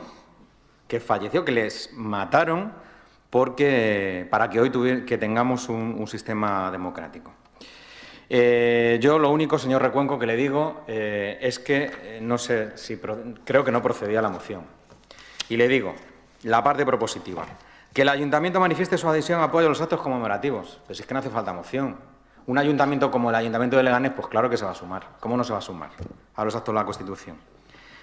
D: que falleció, que les mataron para que hoy tengamos un sistema democrático. Yo lo único, señor Recuenco, que le digo es que no sé si creo que no procedía la moción. Y le digo, la parte propositiva, que el ayuntamiento manifieste su adhesión a apoyo a los actos conmemorativos. Pues es que no hace falta moción. Un ayuntamiento como el Ayuntamiento de Leganés, pues claro que se va a sumar. ¿Cómo no se va a sumar a los actos de la Constitución?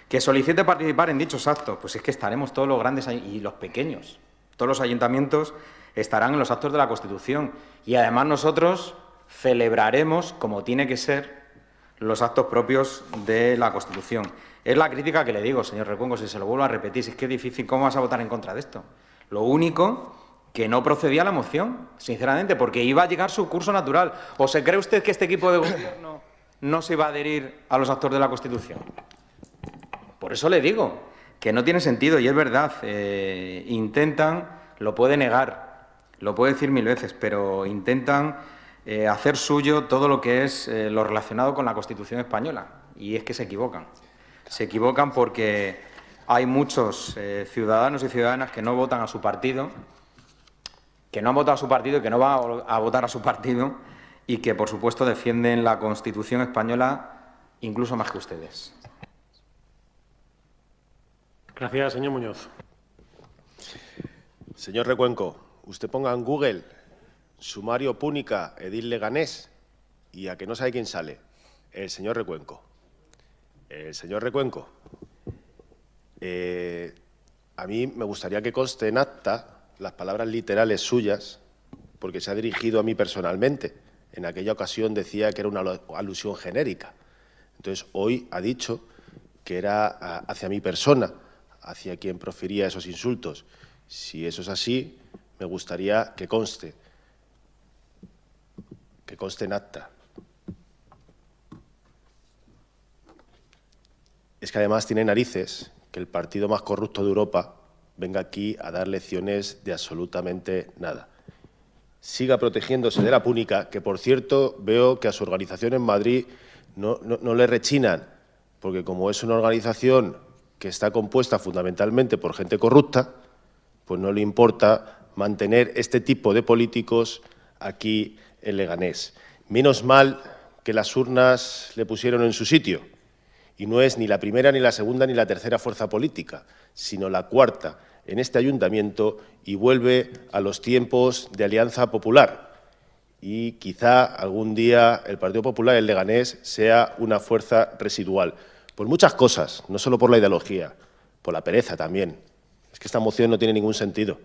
D: Que solicite participar en dichos actos, pues es que estaremos todos los grandes y los pequeños. Todos los ayuntamientos estarán en los actos de la Constitución. Y además nosotros celebraremos, como tiene que ser, los actos propios de la Constitución. Es la crítica que le digo, señor Recuenco, si se lo vuelvo a repetir, si es que es difícil, ¿cómo vas a votar en contra de esto? Lo único que no procedía a la moción, sinceramente, porque iba a llegar su curso natural. ¿O se cree usted que este equipo de gobierno no se iba a adherir a los actos de la Constitución? Por eso le digo que no tiene sentido, y es verdad, intentan, lo puede negar, lo puede decir 1000 veces, pero intentan hacer suyo todo lo que es lo relacionado con la Constitución española, y es que se equivocan. Se equivocan porque hay muchos ciudadanos y ciudadanas que no votan a su partido, que no han votado a su partido y que no van a votar a su partido, y que, por supuesto, defienden la Constitución española incluso más que ustedes.
A: Gracias, señor Muñoz.
E: Señor Recuenco, usted ponga en Google sumario Púnica, edil Leganés, y a que no sabe quién sale. El señor Recuenco. El señor Recuenco. A mí me gustaría que conste en acta las palabras literales suyas, porque se ha dirigido a mí personalmente. En aquella ocasión decía que era una alusión genérica. Entonces, hoy ha dicho que era hacia mi persona, hacia quien profería esos insultos. Si eso es así, me gustaría que conste en acta. Es que además tiene narices que el partido más corrupto de Europa venga aquí a dar lecciones de absolutamente nada. Siga protegiéndose de la Púnica, que, por cierto, veo que a su organización en Madrid no le rechinan, porque como es una organización que está compuesta fundamentalmente por gente corrupta, pues no le importa mantener este tipo de políticos aquí en Leganés. Menos mal que las urnas le pusieron en su sitio, y no es ni la primera, ni la segunda, ni la tercera fuerza política, sino la cuarta en este ayuntamiento, y vuelve a los tiempos de Alianza Popular. Y quizá algún día el Partido Popular en Leganés sea una fuerza residual. Por muchas cosas, no solo por la ideología, por la pereza también. Es que esta moción no tiene ningún sentido.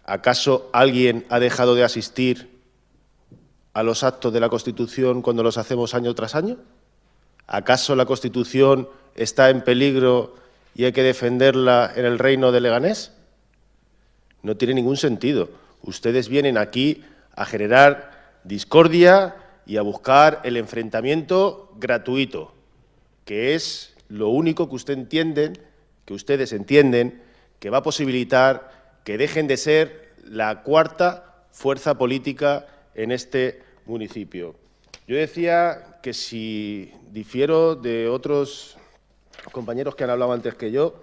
E: ¿Acaso alguien ha dejado de asistir a los actos de la Constitución cuando los hacemos año tras año? ¿Acaso la Constitución está en peligro y hay que defenderla en el reino de Leganés? No tiene ningún sentido. Ustedes vienen aquí a generar discordia y a buscar el enfrentamiento gratuito, que es lo único que ustedes entienden que va a posibilitar que dejen de ser la cuarta fuerza política en este municipio. Yo decía que si difiero de otros compañeros que han hablado antes que yo,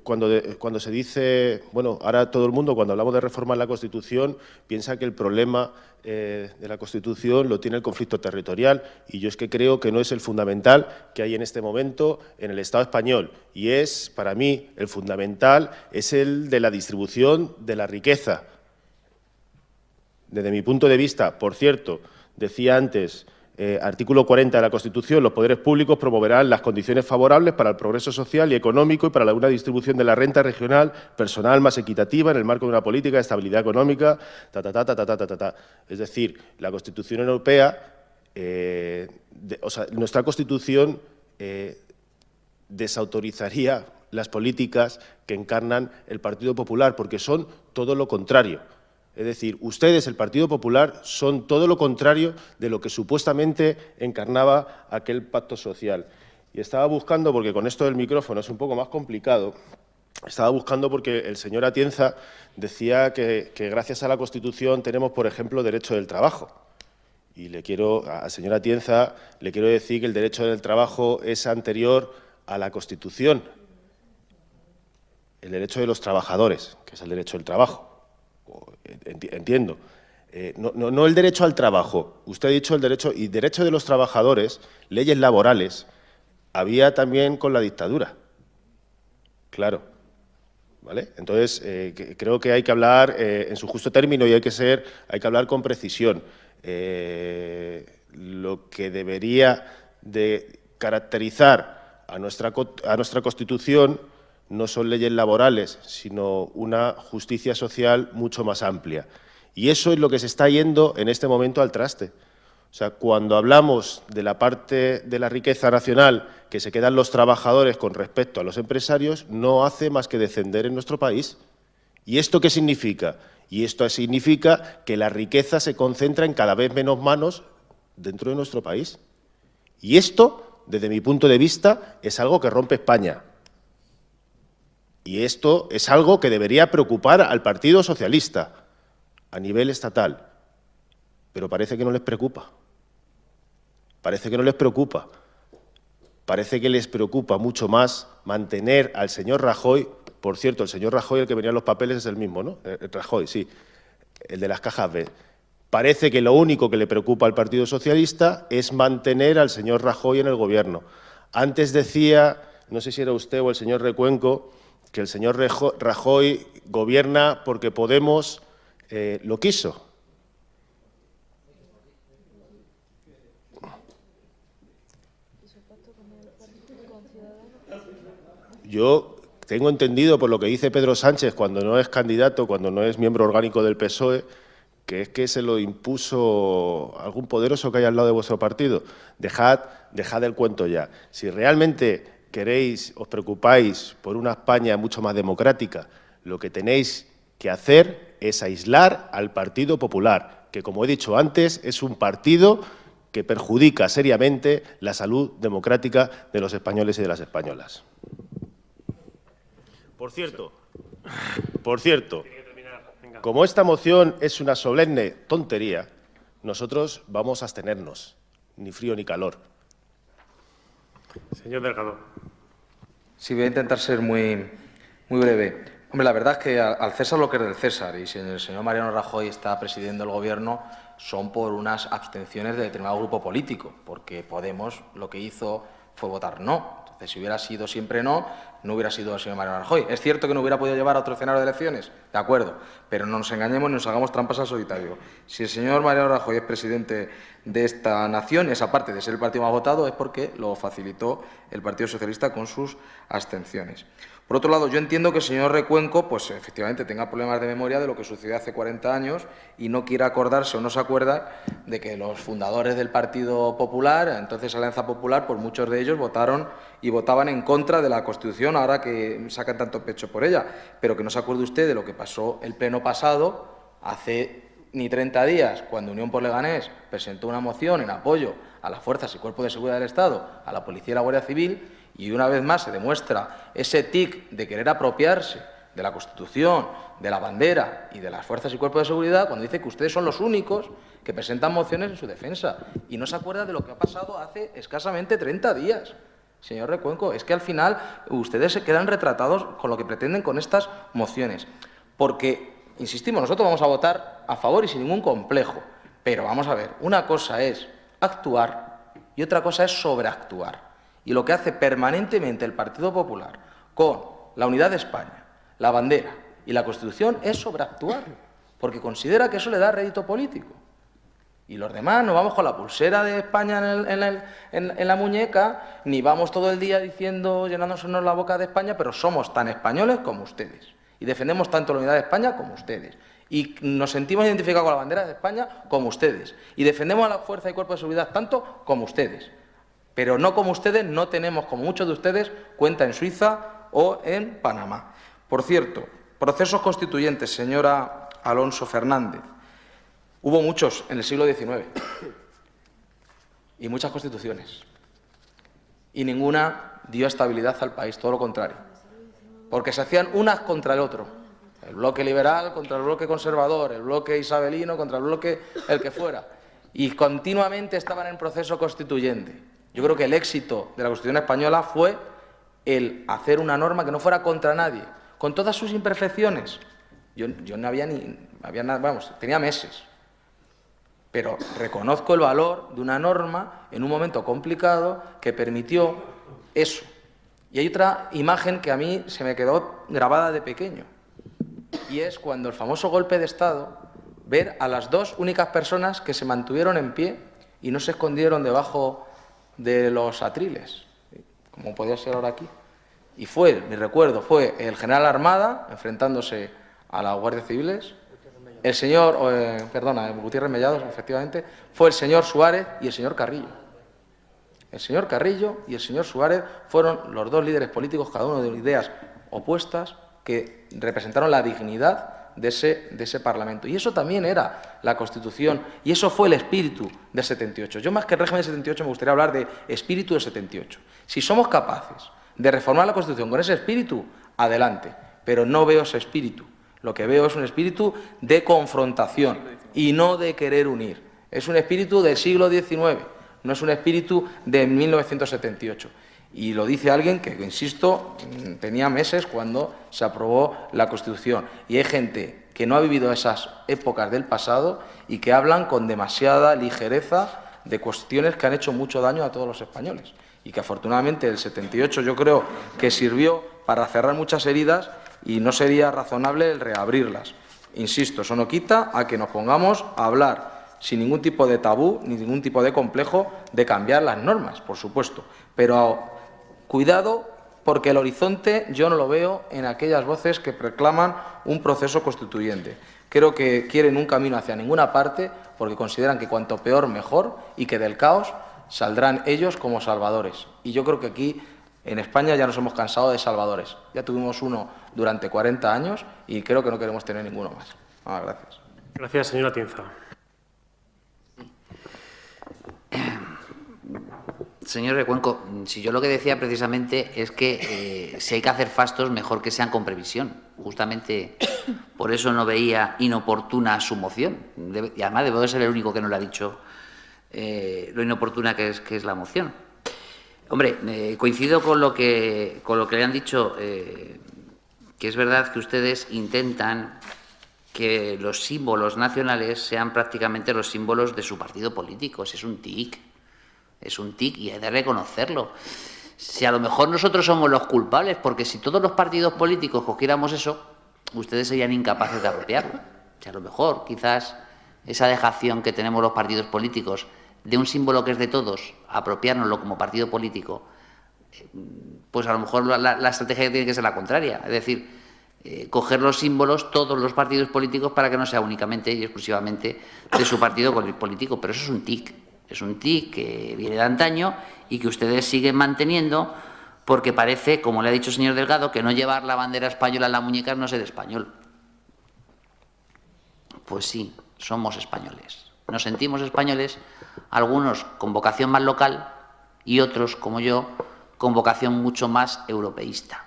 E: cuando se dice, bueno, ahora todo el mundo cuando hablamos de reformar la Constitución piensa que el problema de la Constitución lo tiene el conflicto territorial, y yo es que creo que no es el fundamental que hay en este momento en el Estado español, y es, para mí, el fundamental es el de la distribución de la riqueza. Desde mi punto de vista, por cierto, decía antes, artículo 40 de la Constitución, los poderes públicos promoverán las condiciones favorables para el progreso social y económico y para una distribución de la renta regional personal más equitativa en el marco de una política de estabilidad económica, Es decir, la Constitución Europea, nuestra Constitución desautorizaría las políticas que encarnan el Partido Popular, porque son todo lo contrario. Es decir, ustedes, el Partido Popular, son todo lo contrario de lo que supuestamente encarnaba aquel pacto social. Y estaba buscando, porque con esto del micrófono es un poco más complicado, estaba buscando porque el señor Atienza decía que gracias a la Constitución tenemos, por ejemplo, derecho del trabajo. Y al señor Atienza le quiero decir que el derecho del trabajo es anterior a la Constitución. El derecho de los trabajadores, que es el derecho del trabajo. Entiendo. No el derecho al trabajo. Usted ha dicho el derecho, y derecho de los trabajadores, leyes laborales, había también con la dictadura. Claro. ¿Vale? Entonces, creo que hay que hablar en su justo término y hay que hablar con precisión. Lo que debería de caracterizar a nuestra Constitución no son leyes laborales, sino una justicia social mucho más amplia. Y eso es lo que se está yendo en este momento al traste. O sea, cuando hablamos de la parte de la riqueza nacional que se quedan los trabajadores con respecto a los empresarios, no hace más que descender en nuestro país. ¿Y esto qué significa? Y esto significa que la riqueza se concentra en cada vez menos manos dentro de nuestro país. Y esto, desde mi punto de vista, es algo que rompe España. Y esto es algo que debería preocupar al Partido Socialista a nivel estatal. Pero parece que no les preocupa. Parece que no les preocupa. Parece que les preocupa mucho más mantener al señor Rajoy. Por cierto, el señor Rajoy, el que venía en los papeles, es el mismo, ¿no? Rajoy, sí, el de las cajas B. Parece que lo único que le preocupa al Partido Socialista es mantener al señor Rajoy en el Gobierno. Antes decía, no sé si era usted o el señor Recuenco, que el señor Rajoy gobierna porque Podemos lo quiso. Yo tengo entendido, por lo que dice Pedro Sánchez, cuando no es candidato, cuando no es miembro orgánico del PSOE, que es que se lo impuso algún poderoso que haya al lado de vuestro partido. Dejad el cuento ya. Si realmente os preocupáis por una España mucho más democrática, lo que tenéis que hacer es aislar al Partido Popular, que, como he dicho antes, es un partido que perjudica seriamente la salud democrática de los españoles y de las españolas. Por cierto, como esta moción es una solemne tontería, nosotros vamos a abstenernos, ni frío ni calor.
A: Señor Delgado.
F: Sí, voy a intentar ser muy breve. Hombre, la verdad es que al César lo que es del César, y si el señor Mariano Rajoy está presidiendo el Gobierno, son por unas abstenciones de determinado grupo político, porque Podemos lo que hizo fue votar no. Entonces, si hubiera sido siempre no hubiera sido el señor Mariano Rajoy. Es cierto que no hubiera podido llevar a otro escenario de elecciones, de acuerdo, pero no nos engañemos ni nos hagamos trampas al solitario. Si el señor Mariano Rajoy es presidente de esta nación, esa parte de ser el partido más votado, es porque lo facilitó el Partido Socialista con sus abstenciones. Por otro lado, yo entiendo que el señor Recuenco, pues efectivamente tenga problemas de memoria de lo que sucedió hace 40 años y no quiera acordarse o no se acuerda de que los fundadores del Partido Popular, entonces Alianza Popular, pues muchos de ellos votaron y votaban en contra de la Constitución, ahora que sacan tanto pecho por ella, pero que no se acuerde usted de lo que pasó el pleno pasado, hace ni 30 días, cuando Unión por Leganés presentó una moción en apoyo a las fuerzas y cuerpos de seguridad del Estado, a la Policía y la Guardia Civil, y una vez más se demuestra ese tic de querer apropiarse de la Constitución, de la bandera y de las fuerzas y cuerpos de seguridad, cuando dice que ustedes son los únicos que presentan mociones en su defensa y no se acuerda de lo que ha pasado hace escasamente 30 días. Señor Recuenco, es que al final ustedes se quedan retratados con lo que pretenden con estas mociones, porque, insistimos, nosotros vamos a votar a favor y sin ningún complejo, pero vamos a ver, una cosa es actuar y otra cosa es sobreactuar. Y lo que hace permanentemente el Partido Popular con la unidad de España, la bandera y la Constitución es sobreactuar, porque considera que eso le da rédito político. Y los demás no vamos con la pulsera de España en la muñeca, ni vamos todo el día diciendo, llenándonos la boca de España, pero somos tan españoles como ustedes. Y defendemos tanto la unidad de España como ustedes. Y nos sentimos identificados con la bandera de España como ustedes. Y defendemos a la fuerza y cuerpo de seguridad tanto como ustedes. Pero no como ustedes, no tenemos, como muchos de ustedes, cuenta en Suiza o en Panamá. Por cierto, procesos constituyentes, señora Alonso Fernández. Hubo muchos en el siglo XIX y muchas constituciones. Y ninguna dio estabilidad al país, todo lo contrario. Porque se hacían unas contra el otro. El bloque liberal contra el bloque conservador, el bloque isabelino contra el bloque el que fuera. Y continuamente estaban en proceso constituyente. Yo creo que el éxito de la Constitución española fue el hacer una norma que no fuera contra nadie, con todas sus imperfecciones. Yo no había nada, vamos, tenía meses. Pero reconozco el valor de una norma en un momento complicado que permitió eso. Y hay otra imagen que a mí se me quedó grabada de pequeño. Y es cuando el famoso golpe de Estado, ver a las dos únicas personas que se mantuvieron en pie y no se escondieron debajo de los atriles, como podía ser ahora aquí. Y mi recuerdo, fue el general Armada enfrentándose a las guardias civiles, el señor, Gutiérrez Mellados, efectivamente, fue el señor Suárez y el señor Carrillo. El señor Carrillo y el señor Suárez fueron los dos líderes políticos, cada uno de ideas opuestas, que representaron la dignidad de ese Parlamento. Y eso también era la Constitución, y eso fue el espíritu del 78. Yo, más que el régimen del 78, me gustaría hablar de espíritu del 78. Si somos capaces de reformar la Constitución con ese espíritu, adelante, pero no veo ese espíritu. Lo que veo es un espíritu de confrontación y no de querer unir. Es un espíritu del siglo XIX, no es un espíritu de 1978. Y lo dice alguien que, insisto, tenía meses cuando se aprobó la Constitución. Y hay gente que no ha vivido esas épocas del pasado y que hablan con demasiada ligereza de cuestiones que han hecho mucho daño a todos los españoles. Y que afortunadamente el 78 yo creo que sirvió para cerrar muchas heridas y no sería razonable el reabrirlas. Insisto, eso no quita a que nos pongamos a hablar sin ningún tipo de tabú ni ningún tipo de complejo de cambiar las normas, por supuesto. Pero cuidado, porque el horizonte yo no lo veo en aquellas voces que reclaman un proceso constituyente. Creo que quieren un camino hacia ninguna parte porque consideran que cuanto peor, mejor, y que del caos saldrán ellos como salvadores. Y yo creo que aquí, en España, ya nos hemos cansado de salvadores. Ya tuvimos uno durante 40 años y creo que no queremos tener ninguno más. Gracias.
A: Gracias, señora Tienza.
G: Señor Recuenco, si yo lo que decía precisamente es que si hay que hacer fastos, mejor que sean con previsión. Justamente por eso no veía inoportuna su moción. Y además debo de ser el único que no le ha dicho lo inoportuna que es la moción. Hombre, coincido con lo que le han dicho, que es verdad que ustedes intentan que los símbolos nacionales sean prácticamente los símbolos de su partido político. Es un tic. Es un tic y hay de reconocerlo. Si a lo mejor nosotros somos los culpables, porque si todos los partidos políticos cogiéramos eso, ustedes serían incapaces de apropiarlo. Si a lo mejor, quizás, esa dejación que tenemos los partidos políticos de un símbolo que es de todos, apropiárnoslo como partido político, pues a lo mejor la estrategia tiene que ser la contraria, es decir, coger los símbolos todos los partidos políticos para que no sea únicamente y exclusivamente de su partido político, pero eso es un tic que viene de antaño y que ustedes siguen manteniendo porque parece, como le ha dicho el señor Delgado, que no llevar la bandera española en la muñeca es no ser español. Pues sí, somos españoles. Nos sentimos españoles, algunos con vocación más local y otros, como yo, con vocación mucho más europeísta.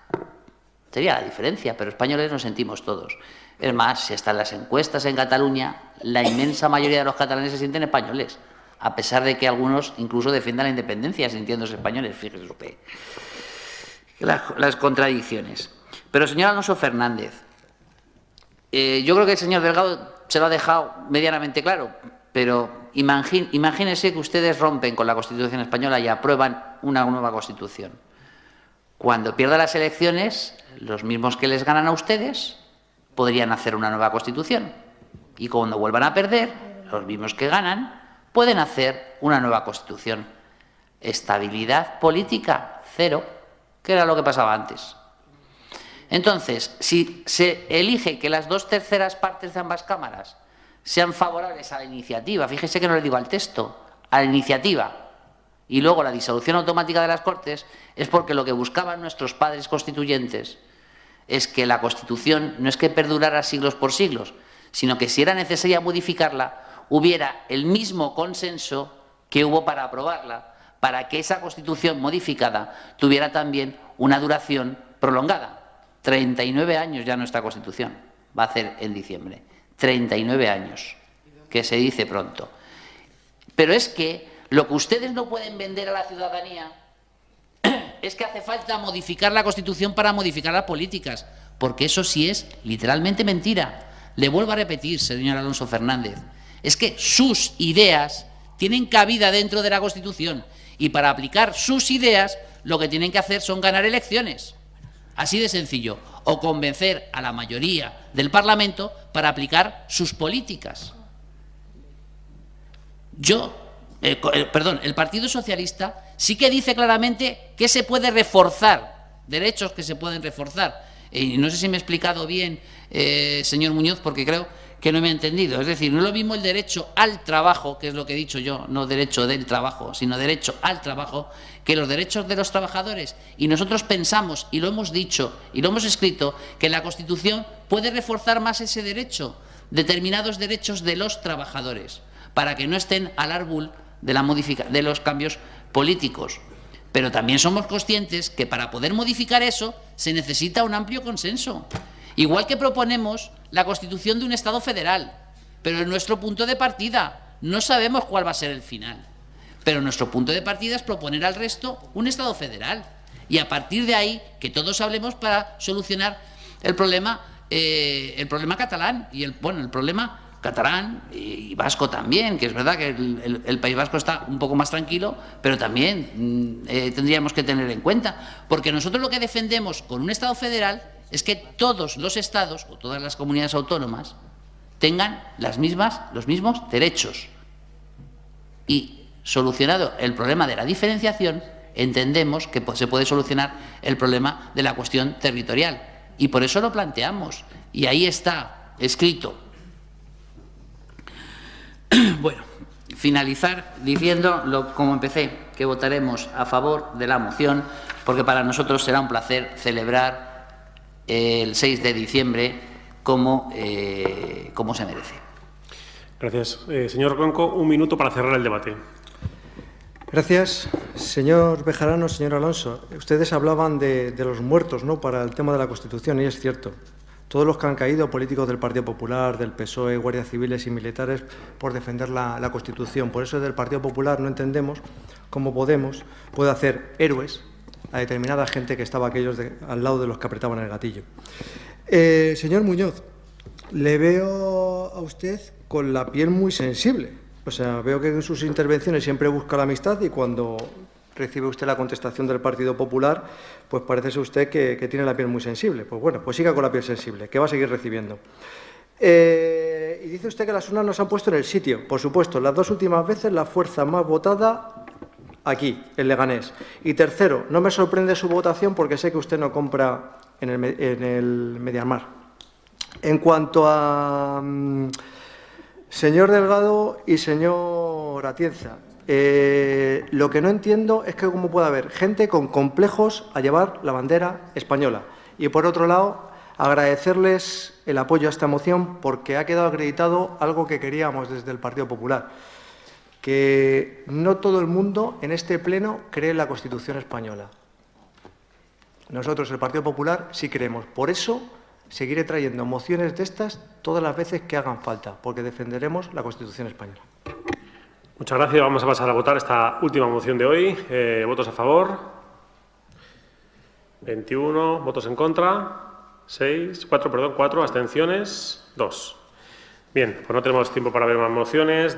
G: Sería la diferencia, pero españoles nos sentimos todos. Es más, si están las encuestas en Cataluña, la inmensa mayoría de los catalanes se sienten españoles, a pesar de que algunos incluso defiendan la independencia sintiéndose españoles. Fíjese usted las contradicciones. Pero, señor Alonso Fernández, yo creo que el señor Delgado se lo ha dejado medianamente claro, pero imagínense que ustedes rompen con la Constitución española y aprueban una nueva Constitución. Cuando pierdan las elecciones, los mismos que les ganan a ustedes podrían hacer una nueva Constitución. Y cuando vuelvan a perder, los mismos que ganan pueden hacer una nueva Constitución. Estabilidad política, cero, que era lo que pasaba antes. Entonces, si se elige que las 2/3 partes de ambas cámaras sean favorables a la iniciativa, fíjese que no le digo al texto, a la iniciativa, y luego la disolución automática de las Cortes, es porque lo que buscaban nuestros padres constituyentes es que la Constitución no es que perdurara siglos por siglos, sino que si era necesaria modificarla, hubiera el mismo consenso que hubo para aprobarla, para que esa Constitución modificada tuviera también una duración prolongada. 39 años ya nuestra Constitución va a hacer en diciembre. 39 años, que se dice pronto. Pero es que lo que ustedes no pueden vender a la ciudadanía es que hace falta modificar la Constitución para modificar las políticas, porque eso sí es literalmente mentira. Le vuelvo a repetir, señor Alonso Fernández, es que sus ideas tienen cabida dentro de la Constitución y para aplicar sus ideas lo que tienen que hacer son ganar elecciones. Así de sencillo, o convencer a la mayoría del Parlamento para aplicar sus políticas. El Partido Socialista sí que dice claramente que se puede reforzar, derechos que se pueden reforzar. Y no sé si me he explicado bien, señor Muñoz, porque creo que no me ha entendido. Es decir, no es lo mismo el derecho al trabajo, que es lo que he dicho yo, no derecho del trabajo, sino derecho al trabajo, que los derechos de los trabajadores. Y nosotros pensamos, y lo hemos dicho, y lo hemos escrito, que la Constitución puede reforzar más ese derecho, determinados derechos de los trabajadores, para que no estén al árbol de los cambios políticos. Pero también somos conscientes que para poder modificar eso se necesita un amplio consenso. Igual que proponemos la constitución de un Estado federal, pero en nuestro punto de partida no sabemos cuál va a ser el final. Pero nuestro punto de partida es proponer al resto un Estado federal. Y a partir de ahí, que todos hablemos para solucionar el problema catalán y el problema catalán y vasco también, que es verdad que el País Vasco está un poco más tranquilo, pero también tendríamos que tener en cuenta, porque nosotros lo que defendemos con un Estado federal es que todos los estados o todas las comunidades autónomas tengan los mismos derechos. Y solucionado el problema de la diferenciación, entendemos que se puede solucionar el problema de la cuestión territorial. Y por eso lo planteamos. Y ahí está escrito. Bueno, finalizar diciendo, como empecé, que votaremos a favor de la moción, porque para nosotros será un placer celebrar el 6 de diciembre como se merece.
A: Gracias. Señor Ronco, un minuto para cerrar el debate.
B: Gracias. Señor Bejarano, señor Alonso, ustedes hablaban de los muertos, ¿no?, para el tema de la Constitución, y es cierto. Todos los que han caído, políticos del Partido Popular, del PSOE, guardias civiles y militares, por defender la Constitución. Por eso, desde el Partido Popular no entendemos cómo Podemos puede hacer héroes a determinada gente que estaba al lado de los que apretaban el gatillo. Señor Muñoz, le veo a usted con la piel muy sensible. O sea, veo que en sus intervenciones siempre busca la amistad y cuando recibe usted la contestación del Partido Popular, pues parece ser usted que tiene la piel muy sensible. Pues bueno, pues siga con la piel sensible, que va a seguir recibiendo. Y dice usted que las urnas nos han puesto en el sitio. Por supuesto, las dos últimas veces la fuerza más votada aquí, en Leganés. Y tercero, no me sorprende su votación porque sé que usted no compra en el Mediamar. En cuanto a señor Delgado y señor Atienza, lo que no entiendo es que cómo puede haber gente con complejos a llevar la bandera española. Y, por otro lado, agradecerles el apoyo a esta moción porque ha quedado acreditado algo que queríamos desde el Partido Popular, que no todo el mundo en este Pleno cree en la Constitución española. Nosotros, el Partido Popular, sí creemos. Por eso seguiré trayendo mociones de estas todas las veces que hagan falta, porque defenderemos la Constitución española.
A: Muchas gracias. Vamos a pasar a votar esta última moción de hoy. ¿Votos a favor? 21. ¿Votos en contra? 4. Abstenciones. 2. Bien, pues no tenemos tiempo para ver más mociones.